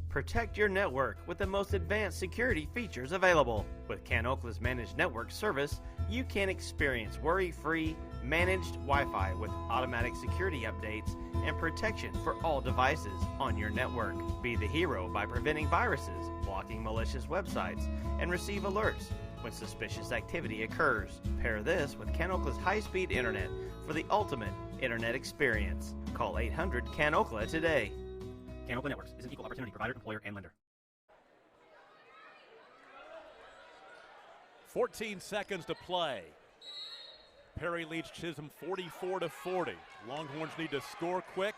Protect your network with the most advanced security features available. With CanOkla's Managed Network Service, you can experience worry-free, managed Wi-Fi with automatic security updates and protection for all devices on your network. Be the hero by preventing viruses, blocking malicious websites, and receive alerts when suspicious activity occurs. Pair this with CanOkla's high-speed internet for the ultimate internet experience. Call 800-CAN-OKLA today. CanOkla Networks is an equal opportunity provider, employer, and lender. 14 seconds to play. Perry leads Chisholm 44-40. Longhorns need to score quick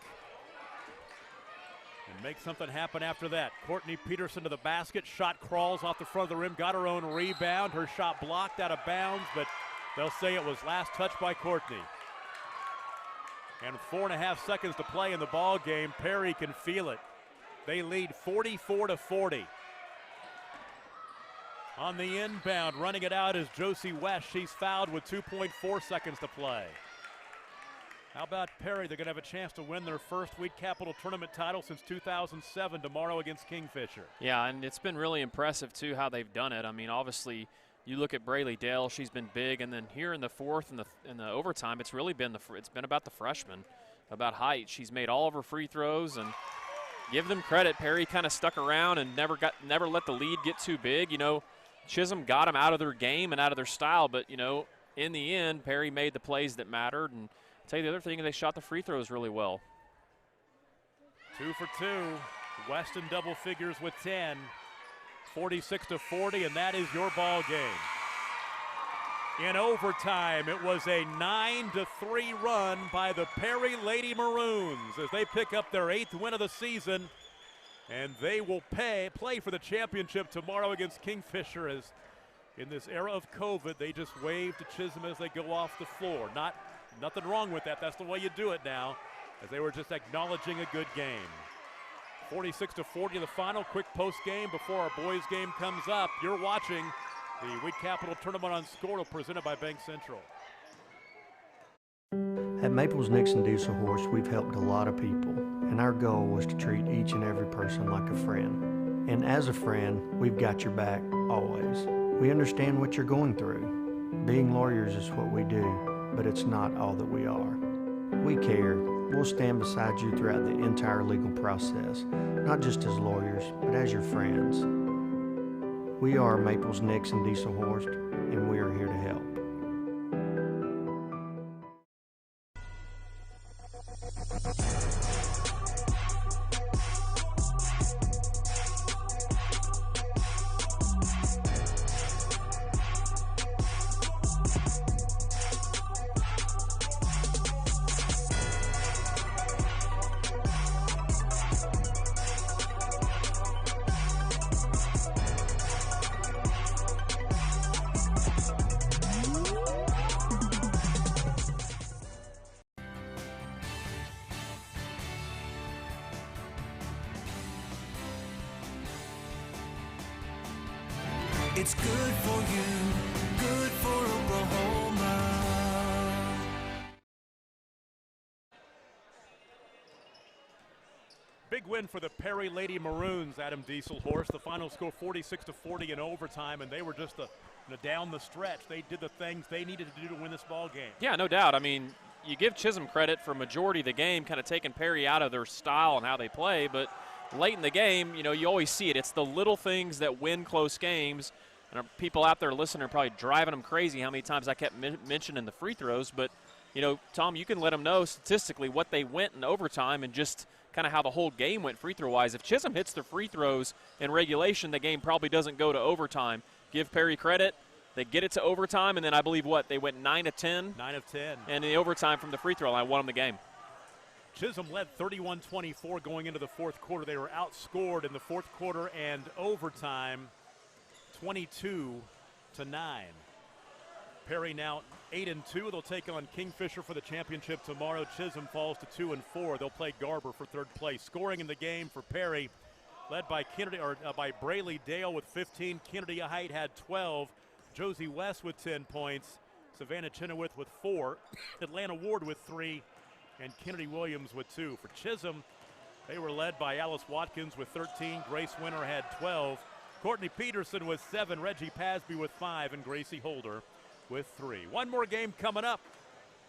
and make something happen after that. Courtney Peterson to the basket. Shot crawls off the front of the rim. Got her own rebound. Her shot blocked out of bounds, but they'll say it was last touch by Courtney. And with 4.5 seconds to play in the ball game, Perry can feel it. They lead 44-40. On the inbound, running it out is Josie West. She's fouled with 2.4 seconds to play. How about Perry? They're going to have a chance to win their first Wheat Capital Tournament title since 2007 tomorrow against Kingfisher. Yeah, and it's been really impressive, too, how they've done it. I mean, obviously, you look at Brayley Dale, she's been big, and then here in the fourth and in the overtime, it's really been about the freshman, about Height. She's made all of her free throws, and give them credit. Perry kind of stuck around and never let the lead get too big. You know, Chisholm got them out of their game and out of their style, but you know, in the end, Perry made the plays that mattered. And I'll tell you the other thing, they shot the free throws really well. 2 for 2. Weston double figures with 10. 46-40, and that is your ball game. In overtime, it was a 9-3 run by the Perry Lady Maroons as they pick up their 8th win of the season, and they will play for the championship tomorrow against Kingfisher. As in this era of COVID, they just wave to Chisholm as they go off the floor. Nothing wrong with that. That's the way you do it now, as they were just acknowledging a good game. 46-40 the final. Quick post game before our boys game comes up. You're watching the Wheat Capital Tournament on Squirtle presented by Bank Central. At Maples Nixon Diesel Horse, we've helped a lot of people, and our goal was to treat each and every person like a friend. And as a friend, we've got your back always. We understand what you're going through. Being lawyers is what we do, but it's not all that we are. We care, We'll stand beside you throughout the entire legal process, not just as lawyers, but as your friends. We are Maples, Nixon, Diesel Horst, and we are here to help. It's good for you, good for Oklahoma. Big win for the Perry Lady Maroons, Adam Diesel Horse. The final score 46-40 in overtime, and they were just down the stretch. They did the things they needed to do to win this ball game. Yeah, no doubt. I mean, you give Chisholm credit for majority of the game, kind of taking Perry out of their style and how they play, but late in the game, you always see it. It's the little things that win close games. And people out there listening are probably driving them crazy how many times I kept mentioning the free throws. But, Tom, you can let them know statistically what they went in overtime and just kind of how the whole game went free throw-wise. If Chisholm hits their free throws in regulation, the game probably doesn't go to overtime. Give Perry credit. They get it to overtime, and then I believe they went 9 of 10? 9 of 10. And in the overtime from the free throw line won them the game. Chisholm led 31-24 going into the fourth quarter. They were outscored in the fourth quarter and overtime 22-9. Perry now 8-2. They'll take on Kingfisher for the championship tomorrow. Chisholm falls to 2-4. They'll play Garber for third place. Scoring in the game for Perry, led by by Brayley Dale with 15. Kennedy Height had 12. Josie West with 10 points. Savannah Chenoweth with 4. Atlanta Ward with 3. And Kennedy Williams with 2. For Chisholm, they were led by Alice Watkins with 13. Grace Winter had 12. Courtney Peterson with 7, Reggie Pasby with 5, and Gracie Holder with 3. One more game coming up.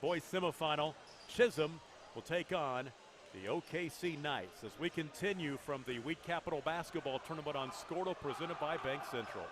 Boys semifinal. Chisholm will take on the OKC Knights as we continue from the Weed Capital Basketball Tournament on Scortal, presented by Bank Central.